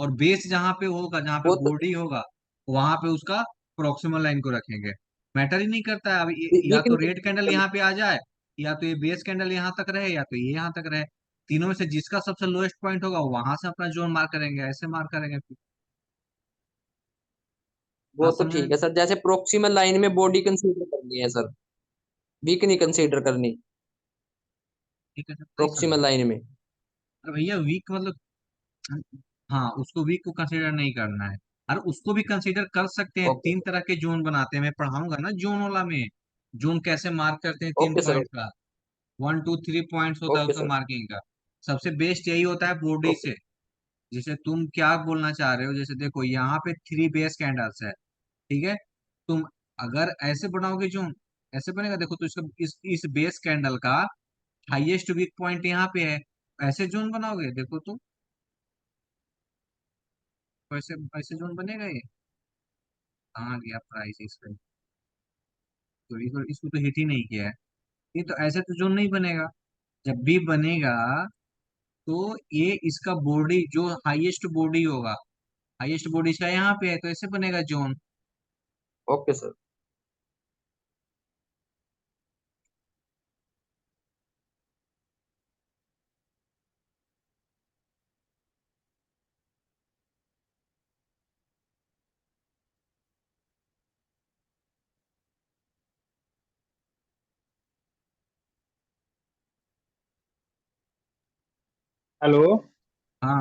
और बेस जहां पे होगा, जहां पे वो तो बॉडी होगा, वहां पे उसका प्रॉक्सिमल लाइन को रखेंगे। मैटर ही नहीं करता है अब या वीक तो नहीं रेड कैंडल करनी। यहाँ पे आ जाए, या तो ये बेस कैंडल यहाँ तक रहे, या तो ये यहाँ तक रहे। तीनों में से जिसका सबसे लोएस्ट पॉइंट होगा वहां से अपना जोन मार्क करेंगे, ऐसे मार्क करेंगे फिर। वो बात तो समझ में? ठीक है सर, जैसे प्रोक्सिमल लाइन में बॉडी कंसीडर करनी है सर, वीक नहीं कंसीडर करनी ठीक है सर, सही प्रोक्सिमल समझे। लाइन में। अरे भैया वीक मतलब, हाँ उसको वीक को कंसीडर नहीं करना है। और उसको भी कंसीडर कर सकते हैं, ओके तीन सर। तरह के जोन बनाते हैं, मैं पढ़ाऊंगा ना जोन वाला में। जोन कैसे मार्क करते हैं, तीन ओके सर। पॉइंट का, 1 2 3 पॉइंट्स होता है ओके उसका सर। मार्किंग का। सबसे बेस्ट यही होता है बॉडी ओके। से। जैसे तुम क्या बोलना चाह रहे हो, जैसे देखो यहाँ पे 3 बेस कैंडल्स है, ठीक है। तुम अगर ऐसे बनाओगे जोन, ऐसे बनेगा, देखो तो इसका इस बेस कैंडल का हाईएस्ट वीक पॉइंट यहाँ पे है, ऐसे जोन बनाओगे देखो तो, वैसे ऐसे जोन बनेगा ये? कहाँ गया प्राइस इसका? तो इसको तो हिट ही नहीं किया है। ये तो ऐसे तो जोन नहीं बनेगा। जब भी बनेगा तो ये इसका बॉडी जो हाईएस्ट बॉडी होगा, हाईएस्ट बॉडी इसका यहाँ पे है, तो ऐसे बनेगा जोन। Okay sir. हेलो। हाँ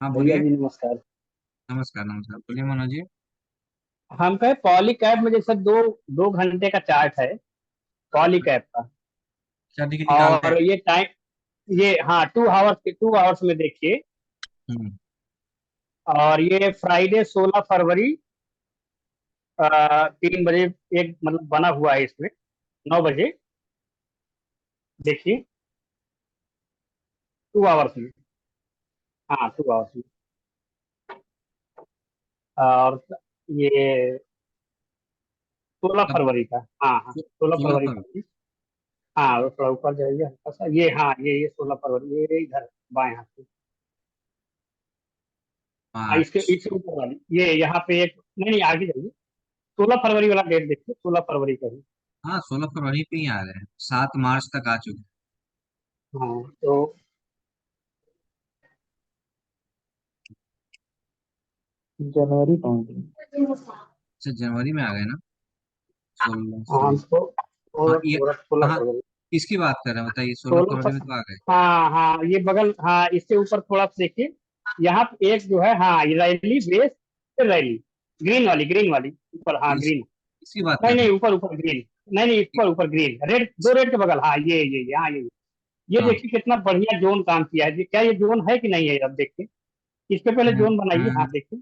हाँ भैया बोलिए। जी नमस्कार। नमस्कार नमस्कार, बोलिए मनोज जी। हम कहे पॉली कैब में जैसे दो 2 घंटे का चार्ट है पॉली कैब का। शादी के निकालते हैं। और ये टाइम, ये हाँ 2 आवर्स में देखिए। हम्म। और ये फ्राइडे 16 फरवरी 3 बजे एक मतलब बना हुआ है इसमें, 9 बजे देखिए, 2 आवर्स में। हाँ 2 आवर्स में। और ये 16 तब फरवरी का, हाँ हाँ 16 16 फरवरी पर। का। हाँ वो थोड़ा ऊपर जाइए हल्का सा, ये हाँ ये 16 फरवरी, ये इधर बाएं हाथ पे। हाँ इसके मार्च। इससे ऊपर वाली, ये यहाँ पे एक, नहीं नहीं आगे जाइए, 16 फरवरी वाला डेट देखिए, 16 फरवरी का ही। हाँ 16 फरवरी पे ही आ रहे हैं, 7 मार्च तक आ चुके हैं। हाँ तो जनवरी पहुंच गई। अच्छा जनवरी में आ गए ना, 16 हाँ 16। तो हाँ सोलह ये, सोलह सोलह हाँ फरवरी किसकी बात कर रहे हैं बताइए, सोलह सोलह फरवरी में फ- तो आ गए। हाँ हाँ ये बगल, हाँ इससे ऊपर थोड़ा सा देखिए, यहाँ पे एक जो है, हाँ ये रैली बेस, फिर रैली, ग्रीन वाली ऊपर, हाँ इस, ग्रीन। इसकी बात नहीं कर रहे नहीं हैं। ऊपर ऊपर ग्रीन, नहीं नहीं ऊपर ऊपर ग्रीन, रेड, दो रेड के बगल, हाँ ये हाँ ये हाँ देखिए कितना बढ़िया जोन काम किया है, क्या ये जोन है कि नहीं है, अब देखिए, इसके पहले हम्म, जोन बनाइए, हाँ हम्म, देखिए।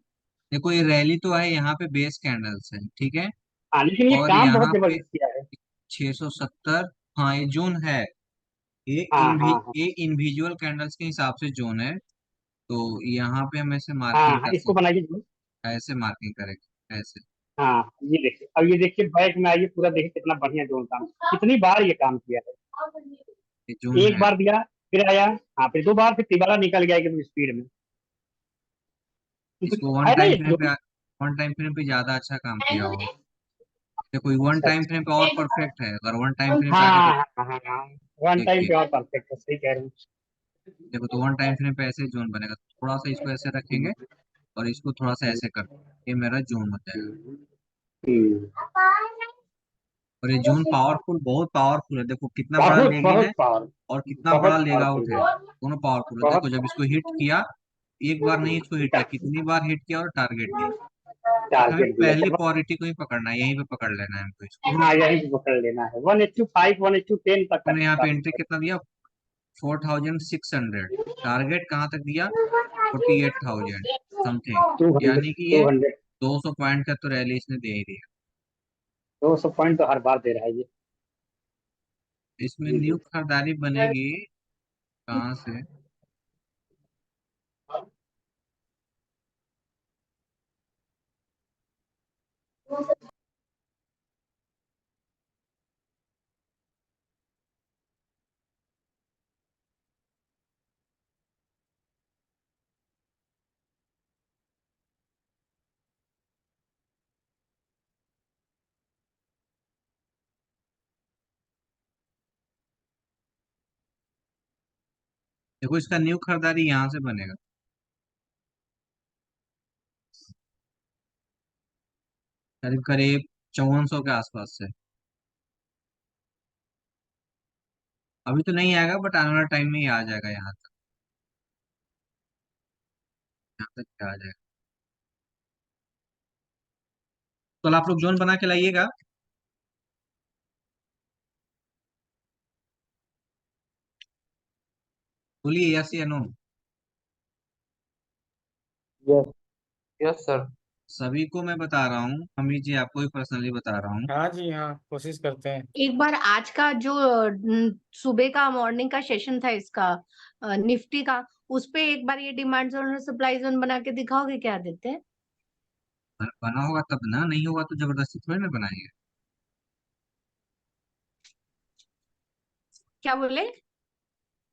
देखो ये रैली तो है, यहाँ पे बेस कैंडल्स है, ठीक है। हाँ लेकिन ये और काम बहुत यहाँ पे जबरदस्त किया है। 670, हाँ ये जोन है। हाँ हाँ हाँ ये इनविजुअल कैंडल्स के हिसाब से जोन है। तो यहाँ पे हम ऐसे हाँ मार्किंग हाँ कर इसको सकते बनाइए जोन। हैं, ऐसे मार्किंग करेंगे ऐसे। हाँ ये देखिए, अब ये देखिए बैक में आइए, पूरा देखिए कितना बढ़िया जोन काम, कितनी बार ये काम किया ये है, जोन एक है। बार दिया, फिर आया, हाँ फिर 2 बार, फिर तिबारा निकल गया एकदम स्पीड में। इसको है ना ये जोन। वन टाइम फ्रेम पे ज्यादा अच्छा काम किया होगा। देखो वन अच्छा टाइम अच्छा। फ्रेम पे और परफेक्ट है, अगर वन टाइम फ्रेम पे आके हाँ हाँ हाँ हाँ, वन टाइम देखिए, पे और परफेक्ट है, सही कह रहे देखो तो वन टाइम फ्रेम पे ऐसे जोन बनेगा, थोड़ा सा इसको ऐसे रखेंगे और इसको थोड़ा सा हैं। ऐसे कर, ये मेरा जोन हो जाएगा। हम्म। और ये जोन पावरफुल, बहुत पावरफुल है, देखो कितना बड़ा बहुत लेग इन है बहुत पावर, और कितना बड़ा बहुत लेग पावरफुल आउट है, जोन, दोनों पावरफुल है। देखो बहुत जब इसको हिट किया, एक बार नहीं इसको हिट किया, कितनी बार हिट किया और टारगेट दिया। बस हमें टारगेट दिया पहली जब। प्रायोरिटी को ही पकड़ना है, यहीं पे पकड़ लेना है हमको इसको। हाँ यही से पकड़ लेना है, 1:5 1:10 तक हमने यहाँ का। पे एंट्री कितना दिया, 4600। टारगेट कहाँ तक दिया, 48,000 समथिंग। 200, यानी कि टू ये हंड्रेड 200 पॉइंट का तो रैली इसने दे ही दिया। 200 पॉइंट तो हर बार दे रहा है ये। इसमें जी न्यू जी। खरीदारी बनेगी कहाँ से? देखो इसका न्यू खरीदारी यहाँ से बनेगा, करीब करीब 5400 के आसपास से। अभी तो नहीं आएगा बट आने वाले टाइम में ही आ जाएगा, यहाँ तक आ जाएगा। कल आप लोग जोन बना के लाइएगा। बोलिए यस या नो। यस। Yes sir. सभी को मैं बता रहा हूँ, अमित जी आपको भी पर्सनली बता रहा हूँ। हाँ जी, हाँ कोशिश करते हैं। एक बार आज का जो सुबह का मॉर्निंग का सेशन था इसका निफ्टी का, उस पे एक बार ये डिमांड जोन और सप्लाई जोन बना के दिखाओगे क्या देते हैं? बना होगा तब ना, नहीं होगा तो जबरदस्ती थोड़ी ना बनाएंगे। क्या बोले?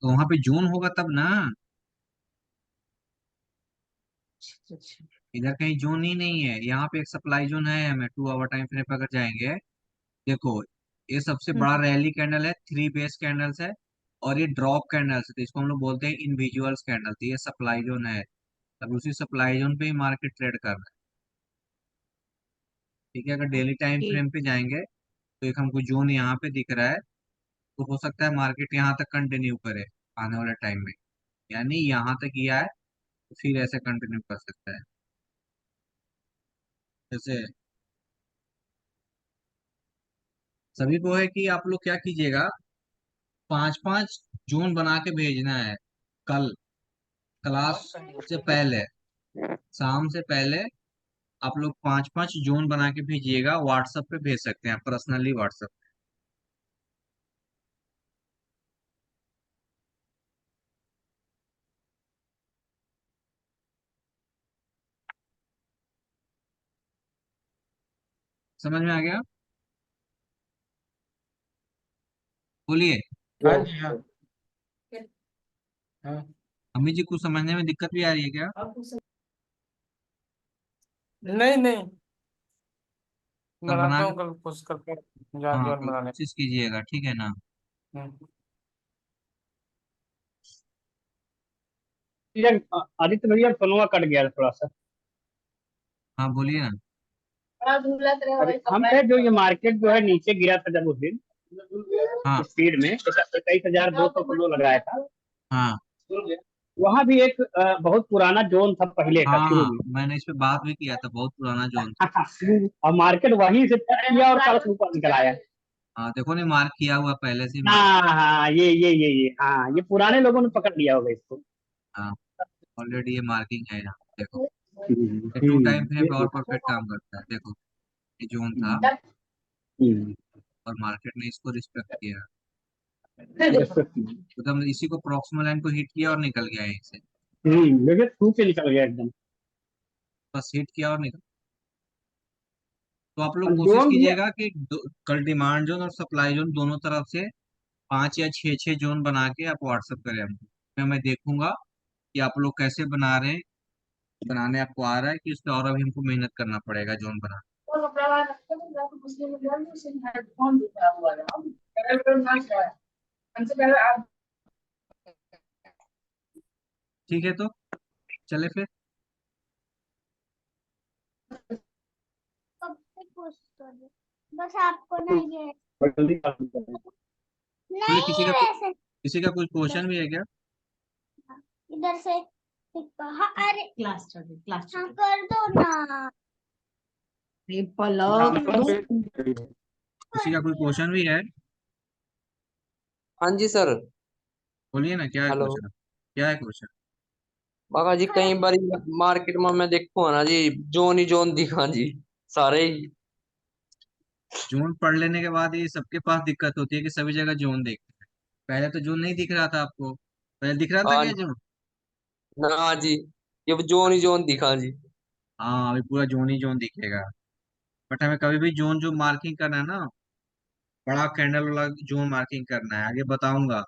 तो वहां पे जोन होगा तब ना, अच्छा। इधर कहीं जोन ही नहीं है। यहाँ पे एक सप्लाई जोन है, हमें 2 आवर टाइम फ्रेम पर अगर जाएंगे, देखो ये सबसे बड़ा हम्म। रैली कैंडल है, 3 बेस कैंडल्स है, और ये ड्रॉप कैंडल्स है, तो इसको हम लोग बोलते हैं इनविजुअल्स कैंडल। तो ये सप्लाई जोन है, अब उसी सप्लाई जोन पे ही मार्केट ट्रेड कर रहा है। ठीक है, अगर डेली टाइम ओके। फ्रेम पे जाएंगे तो एक हमको जोन यहाँ पे दिख रहा है, तो हो सकता है मार्केट यहाँ तक कंटिन्यू करे आने वाले टाइम में, यानी यहाँ तक किया है तो फिर ऐसे कंटिन्यू कर सकता है। जैसे सभी को है कि आप लोग क्या कीजिएगा, 5-5 जोन बना के भेजना है कल क्लास से पहले, शाम से पहले। आप लोग 5-5 जोन बना के भेजिएगा, व्हाट्सएप पे भेज सकते हैं पर्सनली, व्हाट्सएप। समझ में आ गया? बोलिए। हाँ जी, हाँ हाँ। अम्मी जी कुछ समझने में दिक्कत भी आ रही है क्या? नहीं नहीं, कल बना बनाता के, हूँ, कल कोशिश करते हैं जान हाँ जोन कल बनाने। कोशिश कीजिएगा, ठीक है ना। हम्म। यार, आदित्य भैया फोनवा कट गया थोड़ा सा। हाँ बोलिए ना। अरे हम थे जो ये मार्केट जो है नीचे गिरा था जब उस दिन हाँ स्पीड में 21,200 को लो लगाया था। हाँ वहां भी एक बहुत पुराना जोन था पहले का शुरू हाँ, में। मैंने इस पे बात भी किया था, बहुत पुराना जोन था। और मार्केट वहीं से टच किया और कल ऊपर निकल आया। हाँ देखो नहीं, मार्क किया हुआ, पहले से ही मार्क। हाँ हाँ, ये हाँ, ये पुराने लोगों ने पकड़ लिया होगा इसको। हाँ ऑलरेडी ये मार्किंग है यहाँ, देखो हम्म, ये 2 टाइम फ्रेम पे ये- और परफेक्ट काम करता है। देखो ये जोन था हम्म, हम्म, और मार्केट ने इसको रिस्पेक्ट किया, हम्म, मतलब इसी को प्रॉक्सिमल लाइन को हिट किया और निकल गया यहीं से, देखिए छू के निकल गया एकदम। बस हिट किया और निकल। तो आप लोग और कोशिश जोन भी कीजिएगा कि कल डिमांड जोन और सप्लाई जोन दोनों तरफ से 5 या 6 जोन बना के आप व्हाट्सअप करें हमको, मैं देखूंगा कि आप लोग कैसे बना रहे हैं, बनाने आपको आ रहा है कि उस पर और अभी हमको मेहनत करना पड़ेगा जोन बना। ठीक है तो चले फिर। बस आपको नहीं है। जल्दी कर दो। बोले नहीं वैसे किसी का कुछ क्वेश्चन भी है क्या? इधर से हाँ, अरे क्लास चल रही, क्लास चल हाँ रही। कर दो ना। अरे पलक दो। किसी का कोई क्वेश्चन भी है? हाँ जी सर। बोलिए ना, क्या है हेलो। क्वेश्चन? क्या है क्वेश्चन? बाका जी कई बार मार्केट में मैं देखूँ ना जी, जोन ही जोन दिखा जी, सारे ही। जोन पढ़ लेने के बाद ये सबके पास दिक्कत होती है कि सभी जगह जोन देखते हैं। पहले तो जोन नहीं दिख रहा था आपको, पहले दिख रहा था हाँ क्या जोन? ना जी, ये जोन ही जोन दिखा जी। हाँ अभी पूरा जोन ही जोन दिखेगा, बट हमें कभी भी जोन जो मार्किंग करना है ना, बड़ा कैंडल वाला जोन मार्किंग करना है, आगे बताऊंगा।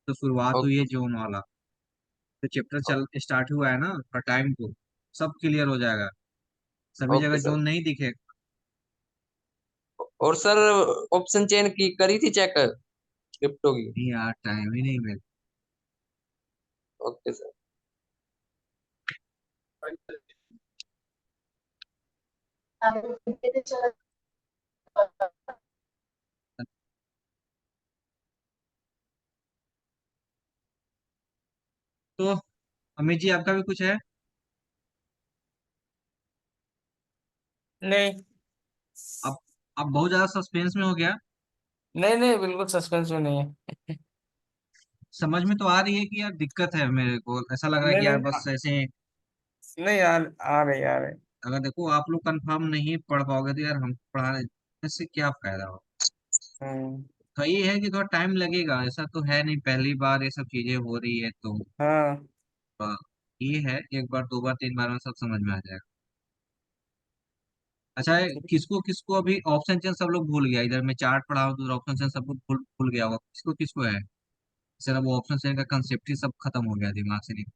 तो शुरुआत हुई है ओके। जोन वाला, तो चैप्टर चल स्टार्ट हुआ है ना, पर टाइम को सब क्लियर हो जाएगा, सभी जगह ओके सर। जोन नहीं दिखेगा। और सर ऑप्शन चेन की करी थी चेक क्रिप्टो की। नहीं यार, टाइम ही नहीं मिल। Okay sir. तो अमित जी आपका भी कुछ है? नहीं आप आप बहुत ज्यादा सस्पेंस में हो गया। नहीं नहीं, बिल्कुल सस्पेंस में नहीं है। समझ में तो आ रही है कि यार दिक्कत है, मेरे को ऐसा लग रहा है नहीं कि यार नहीं बस ऐसे। नहीं यार, आ रहे आ रहे। अगर देखो आप लोग कंफर्म नहीं पढ़ पाओगे तो यार हम पढ़ाने से क्या फायदा हो। हम्म। तो ये है कि थोड़ा टाइम लगेगा, ऐसा तो है नहीं पहली बार ये सब चीजें हो रही है तो हाँ आ, ये है, एक बार दो बार तीन बार में सब समझ में आ जाएगा। अच्छा है, किसको किसको अभी ऑप्शन चेंज सब लोग भूल गया, इधर मैं चार्ट पढ़ा हूँ तो ऑप्शन चेंज सब लोग भूल भूल गया होगा, किसको किसको है सर? वो ऑप्शन चेंज का कंसेप्ट ही सब खत्म हो गया दिमाग से निकल।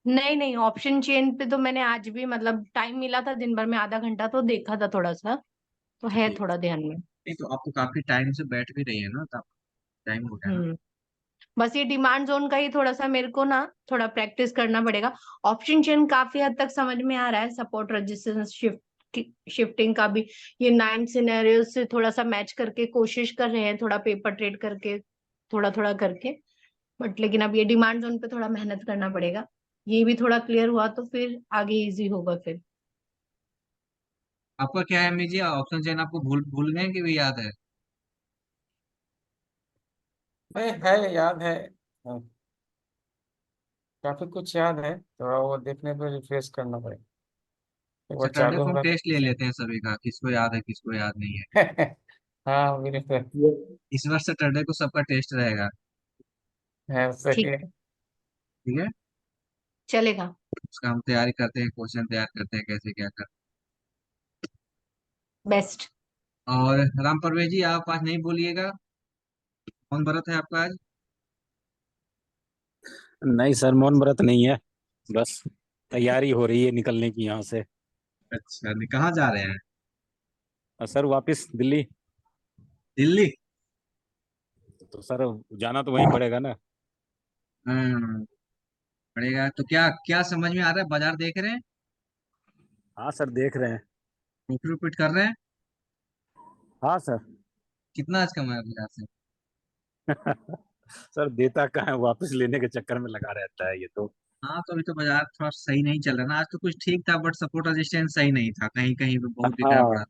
नहीं नहीं, ऑप्शन चेन पे तो मैंने आज भी मतलब टाइम मिला था दिन भर में आधा घंटा तो देखा था थोड़ा सा, तो है ठीक। थोड़ा ध्यान में। नहीं तो आपको काफी टाइम से बैठ भी रही है ना, तो टाइम हो गया ना। हम्म। बस ये डिमांड जोन का ही थोड़ा सा मेरे को ना थोड़ा प्रैक्टिस करना पड़ेगा। ऑप्शन चेन काफी हद तक समझ में आ रहा है, सपोर्ट रेजिस्टेंस शिफ्टिंग का भी ये 9 सिनेरियो से थोड़ा सा मैच करके कोशिश कर रहे हैं, थोड़ा पेपर ट्रेड करके थोड़ा थोड़ा करके। बट लेकिन अब ये डिमांड जोन पे थोड़ा मेहनत करना पड़ेगा। ये भी थोड़ा क्लियर हुआ तो फिर आगे इजी होगा फिर। आपका क्या है अमी जी, ऑप्शन चेन आपको भूल भूल गए कि भी याद है? नहीं, है याद है। हाँ, काफी कुछ याद है, थोड़ा वो देखने पे रिफ्रेश करना पड़ेगा। एक बार सैटरडे चालू को हम होगा टेस्ट ले तो। लेते हैं सभी का, किसको याद है किसको याद नहीं है। हाँ मेरे पे इस बार सैटरडे को सबका टेस्ट रहेगा। है, सही ठीक, है। ठीक है, चलेगा। उसका हम तैयारी करते हैं, क्वेश्चन तैयार करते हैं कैसे क्या कर। बेस्ट। और राम परवेश जी आप आज नहीं बोलिएगा, कौन व्रत है आपका आज? नहीं सर, मौन व्रत नहीं है, बस तैयारी हो रही है निकलने की यहाँ से। अच्छा, नहीं कहाँ जा रहे हैं? और सर वापस दिल्ली। दिल्ली? तो सर जाना तो वहीं पड़ेगा ना। हम्म, पड़ेगा तो क्या क्या समझ में आ रहा है, बाजार देख रहे हैं? हाँ सर, देख रहे हैं। प्रॉफिट वॉफिट कर रहे हैं? हाँ सर। कितना आज कमाया बाजार से? सर देता कहाँ है, वापस लेने के चक्कर में लगा रहता है ये तो। हाँ तो अभी तो बाजार थोड़ा सही नहीं चल रहा ना, आज तो कुछ ठीक था बट सपोर्ट रेजिस्टेंस सही नहीं था, कहीं कहीं पे बहुत गिरा पड़ा। हाँ।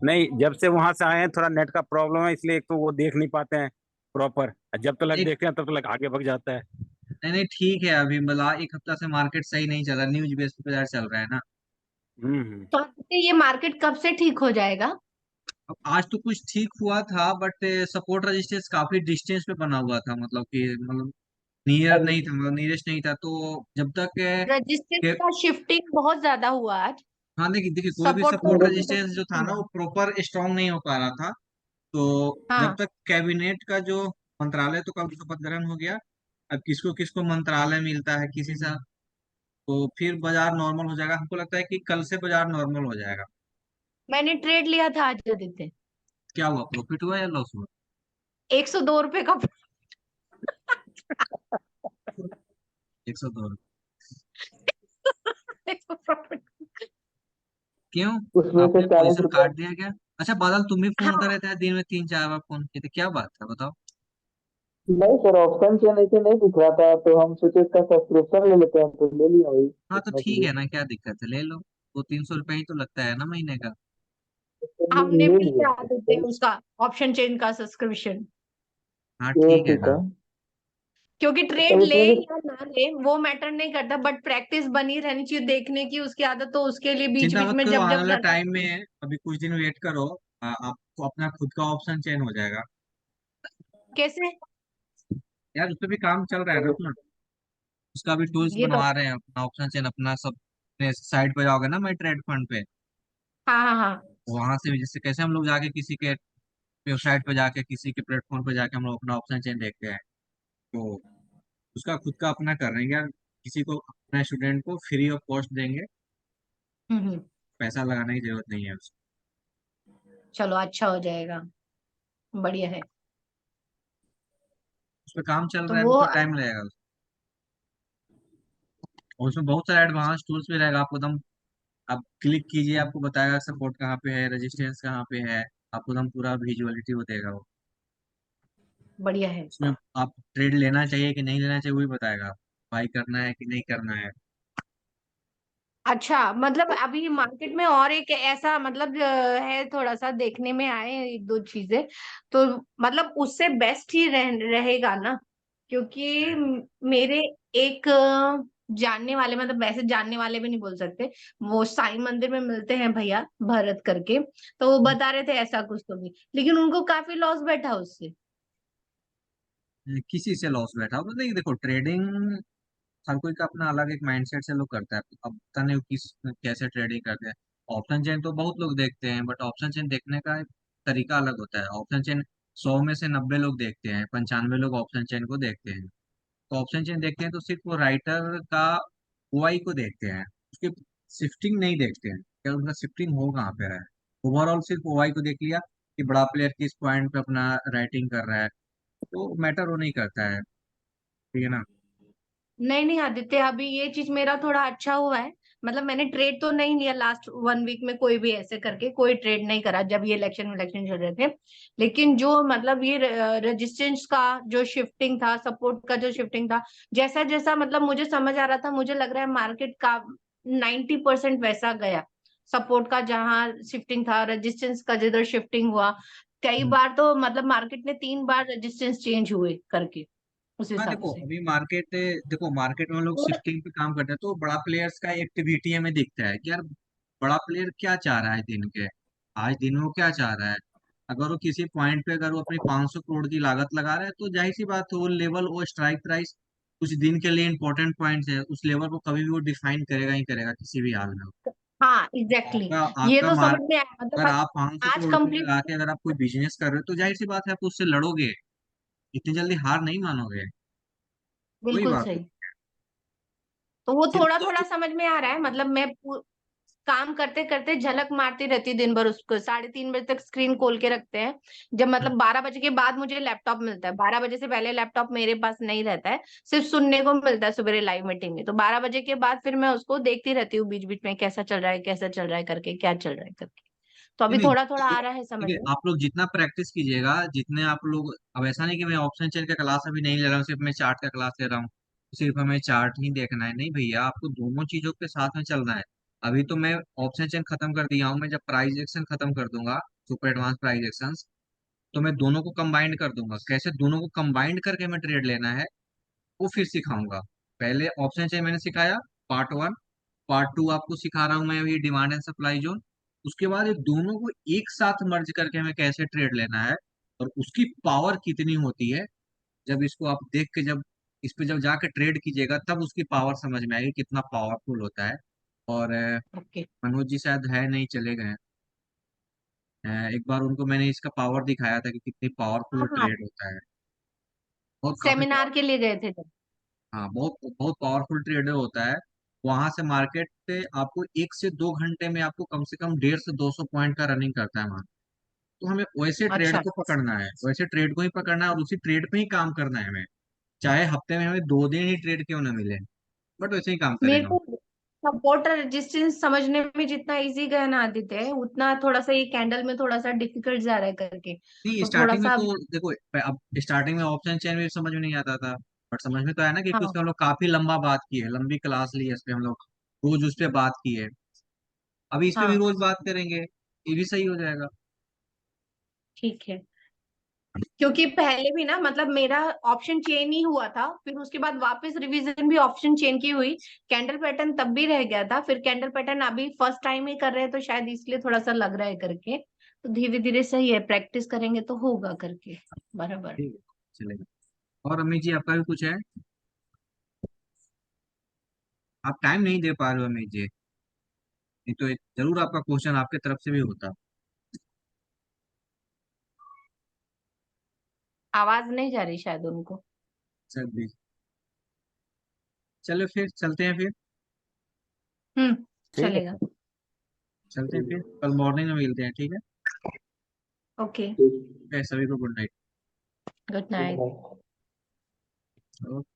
नहीं, जब से वहां से आए हैं थोड़ा नेट का प्रॉब्लम है, इसलिए एक तो वो देख नहीं पाते हैं प्रॉपर। जब तक एक देखते हैं तब तक आगे भग जाता है। नहीं नहीं ठीक है, अभी मतलब एक हफ्ता से मार्केट सही नहीं चल रहा, न्यूज बेस पे बाजार चल रहा है ना। तो आपके ये मार्केट कब से ठीक हो जाएगा? अब आज तो कुछ ठीक हुआ था बट सपोर्ट रेजिस्टेंस काफी डिस्टेंस पे बना हुआ था, मतलब कि मतलब नियर नहीं था, मतलब नियरेस्ट नहीं था, तो जब तक रजिस्टेंस के, का शिफ्टिंग बहुत ज्यादा हुआ आज। हाँ देखिए देखिए कोई भी सपोर्ट सपोर्ट तो रेजिस्टेंस जो था ना वो प्रॉपर स्ट्रांग नहीं हो पा रहा था। तो जब हाँ। तक कैबिनेट का जो मंत्रालय तो कब शपथ ग्रहण हो गया, अब किसको किसको मंत्रालय मिलता है किसी से, तो फिर बाजार नॉर्मल हो जाएगा, हमको लगता है कि कल से बाजार नॉर्मल हो जाएगा। मैंने ट्रेड लिया था आज आदित्य, क्या हुआ, प्रॉफिट हुआ या लॉस हुआ? 102 रुपए का। 102? प्रॉफिट। क्यों? उसमें से आपने 40 पोजीशन रुपए काट दिया क्या? अच्छा बादल, तुम भी फोन कर हाँ, रहे थे दिन में तीन चार बार फोन किए थे, क्या बात है बताओ। नहीं सर, ऑप्शन चेन ऐसे नहीं दिख रहा था तो हम सोचे इसका सब्सक्रिप्शन ले लेते हैं, तो ले लिया वही हाँ तो देखने के ठीक लिए। है ना, क्या दिक्कत है, ले लो, 200-300 रुपये ही तो लगता है ना महीने का। तो हमने ले भी लिया आदित्य लिए। उसका ऑप्शन चेन का सब्सक्रिप्शन। हाँ ये ठीक है ठीक ना। है। क्योंकि तो ट्रेड ले इसमें से या ना ले वो मैटर नहीं करता, बट प्रैक्टिस बनी रहनी चाहिए देखने की, उसकी आदत तो उसके लिए बीच चिंता बीच मत में करो, जब आने जब वाला जरूरत। टाइम में है, अभी कुछ दिन वेट करो, आपको अपना खुद का ऑप्शन चेंज हो जाएगा। कैसे? यार उस पर भी काम चल रहा है ना अपना, उसका भी टूल्स ये तो, बनवा रहे हैं, अपना ऑप्शन चेंज अपना सब साइट पे जाओगे ना माई ट्रेड फंड पे, हाँ हाँ हाँ। वहां से भी जैसे कैसे हम लोग जाके किसी के वेबसाइट पे जाके किसी के प्लेटफॉर्म पे जाके हम लोग अपना ऑप्शन चेंज देखते हैं, तो उसका खुद का अपना कर रहे हैं यार, किसी को अपने स्टूडेंट को फ्री ऑफ कॉस्ट देंगे, हम्म। पैसा लगाने की जरूरत नहीं है उसको। चलो अच्छा हो जाएगा, बढ़िया है। पे काम चल तो रहा है, वो तो टाइम लगेगा। और उसमें बहुत सारे एडवांस टूल्स भी रहेगा, आपको एकदम आप क्लिक कीजिए, आपको बताएगा सपोर्ट कहाँ पे है, रेजिस्टेंस कहाँ पे है, आपको एकदम पूरा विजुअलिटी वो देगा वो। बढ़िया है। उसमें आप ट्रेड लेना चाहिए कि नहीं लेना चाहिए वो भी बताएगा, बाई करना है कि नहीं करना है। अच्छा, मतलब अभी मार्केट में और एक ऐसा मतलब है, थोड़ा सा देखने में आए एक दो चीजें, तो मतलब उससे बेस्ट ही रहेगा ना, क्योंकि मेरे एक जानने वाले, मतलब वैसे जानने वाले भी नहीं बोल सकते, वो साईं मंदिर में मिलते हैं भैया, भरत करके, तो वो बता रहे थे ऐसा कुछ तो भी, लेकिन उनको काफी लॉस बैठा उससे। किसी से लॉस बैठा हो तो नहीं, देखो ट्रेडिंग हर कोई का अपना अलग एक माइंडसेट से लोग करता है। अब पता नहीं वो किस कैसे ट्रेडिंग करते हैं। ऑप्शन चेन तो बहुत लोग देखते हैं, बट ऑप्शन चेन देखने का एक तरीका अलग होता है। ऑप्शन चेन 100 में से 90 लोग देखते हैं, 95 लोग ऑप्शन चेन को देखते हैं। तो ऑप्शन चेन देखते हैं तो सिर्फ वो राइटर का ओआई को देखते हैं, उसकी शिफ्टिंग नहीं देखते हैं, क्या उनका शिफ्टिंग हो कहाँ पे रहा है। ओवरऑल सिर्फ ओआई को देख लिया कि बड़ा प्लेयर किस पॉइंट पे अपना राइटिंग कर रहा है, तो मैटर वो नहीं करता है। ठीक है ना। नहीं नहीं आदित्य, अभी ये चीज मेरा थोड़ा अच्छा हुआ है, मतलब मैंने ट्रेड तो नहीं लिया लास्ट 1 वीक में, कोई भी ऐसे करके कोई ट्रेड नहीं करा जब ये इलेक्शन चल रहे थे, लेकिन जो मतलब ये रेजिस्टेंस का जो शिफ्टिंग था, सपोर्ट का जो शिफ्टिंग था, जैसा जैसा मतलब मुझे समझ आ रहा था, मुझे लग रहा है मार्केट का 90% वैसा गया। सपोर्ट का जहां शिफ्टिंग था, रेजिस्टेंस का जिधर शिफ्टिंग हुआ, कई हम्म। बार तो मतलब मार्केट में 3 बार रेजिस्टेंस चेंज हुए करके, उस हाँ हिसाब देखो, से। अभी मार्केट, देखो मार्केट में लोग और शिफ्टिंग पे काम करते हैं, तो बड़ा प्लेयर्स का एक्टिविटी हमें दिखता है कि यार बड़ा प्लेयर क्या चाह रहा है दिन के, आज दिन में वो क्या चाह रहा है। अगर वो किसी पॉइंट पे अगर वो अपनी 500 करोड़ की लागत लगा रहा है, तो जाहिर सी बात है वो लेवल, वो स्ट्राइक प्राइस कुछ दिन के लिए इंपॉर्टेंट पॉइंट है, उस लेवल को कभी भी वो डिफाइन करेगा ही करेगा किसी भी हाल में। हाँ एग्जैक्टली आपका exactly। ये आपका तो मार्क, समझ में आया, अगर मतलब आप 500 आज करोड़ रुपये कंप्लीट। लगा के अगर आप कोई बिजनेस कर रहे हो, तो जाहिर सी बात है आप उससे लड़ोगे, इतनी जल्दी हार नहीं मानोगे। वही बिल्कुल बात है। सही। तो वो फिर थोड़ा थोड़ा समझ में आ रहा है, मतलब मैं काम करते करते झलक मारती रहती दिन भर, उसको 3:30 बजे तक स्क्रीन खोल के रखते हैं, जब मतलब 12 बजे के बाद मुझे लैपटॉप मिलता है, 12 बजे से पहले लैपटॉप मेरे पास नहीं रहता है, सिर्फ सुनने को मिलता है सुबह लाइव मीटिंग में, तो 12 बजे के बाद फिर मैं उसको देखती रहती हूँ बीच बीच में, कैसा चल रहा है, कैसा चल रहा है करके, क्या चल रहा है करके, तो नहीं अभी नहीं, थोड़ा थोड़ा आ रहा है समझ देखिए में। आप लोग जितना प्रैक्टिस कीजिएगा, जितने आप लोग, अब ऐसा नहीं कि मैं ऑप्शन चेन का क्लास अभी नहीं ले रहा हूँ, सिर्फ मैं चार्ट का क्लास ले रहा हूँ, सिर्फ हमें चार्ट ही देखना है, नहीं भैया, आपको दोनों चीजों के साथ में चलना है। अभी तो मैं ऑप्शन चेन खत्म कर दिया हूँ, मैं जब प्राइस एक्शन खत्म कर दूंगा, सुपर एडवांस प्राइस एक्शन, तो मैं दोनों को कंबाइंड कर दूंगा, कैसे दोनों को कंबाइंड करके मैं ट्रेड लेना है वो फिर सिखाऊंगा। पहले ऑप्शन चेन मैंने सिखाया, पार्ट 1, पार्ट 2 आपको सिखा रहा हूँ मैं अभी, डिमांड एंड सप्लाई जोन। उसके बाद ये दोनों को एक साथ मर्ज करके हमें कैसे ट्रेड लेना है, और उसकी पावर कितनी होती है, जब इसको आप देख के, जब इस पे जब जाके ट्रेड कीजिएगा, तब उसकी पावर समझ में आएगी कितना पावरफुल होता है। और ओके। मनोज जी शायद है नहीं, चले गए हैं। एक बार उनको मैंने इसका पावर दिखाया था कि कितनी पावरफुल हाँ हाँ, ट्रेड होता है, बहुत काफी सेमिनार के लिए गए थे जब। हाँ, बहुत बहुत पावरफुल ट्रेडर होता है। वहां से मार्केट पे आपको 1 से 2 घंटे में आपको कम से कम 150 से 200 पॉइंट का रनिंग करता है वहां। तो हमें वैसे ट्रेड अच्छा, को पकड़ना है, वैसे ट्रेड को ही पकड़ना है, और उसी ट्रेड पे ही काम करना है हमें, चाहे हफ्ते में हमें 2 दिन ही ट्रेड क्यों ना मिले, बट वैसे ही काम मेरे करेगा। को सपोर्ट और रेजिस्टेंस समझने में जितना इजी गया ना आदित्य है, उतना थोड़ा सा ये कैंडल में थोड़ा सा डिफिकल्ट जा रहा है करके, नहीं, तो थोड़ा स्टार्टिंग में सा। तो देखो, अब स्टार्टिंग में ऑप्शन चेन भी समझ में नहीं आता था, बट समझ में तो आया ना, क्योंकि हाँ उसमें हम लोग काफी लंबा बात की है, लंबी क्लास ली है इस पे हम लोग, रोज उस पे बात की है। अभी इस पे भी हाँ, रोज बात करेंगे, ये भी सही हो जाएगा। ठीक है, क्योंकि पहले भी ना मतलब मेरा ऑप्शन चेन ही हुआ था, फिर उसके बाद वापस रिवीजन भी ऑप्शन चेन की हुई, कैंडल पैटर्न तब भी रह गया था, फिर कैंडल पैटर्न अभी फर्स्ट टाइम ही कर रहे हैं, तो शायद इसलिए थोड़ा सा लग रहा है करके, तो धीरे धीरे सही है, प्रैक्टिस करेंगे तो होगा करके बराबर। ठीक है, चलेगा। और अमित जी आपका भी कुछ है? आप टाइम नहीं दे पा रहे हो अमित जी, नहीं तो जरूर आपका क्वेश्चन आपके तरफ से भी होता। आवाज नहीं जा रही शायद उनको। चल भी, चलो फिर चलते हैं फिर, ठीक है चलेगा। सर। चलते हैं फिर, कल मॉर्निंग में मिलते हैं, ठीक है। ओके। सभी को good night. Good night. Okay.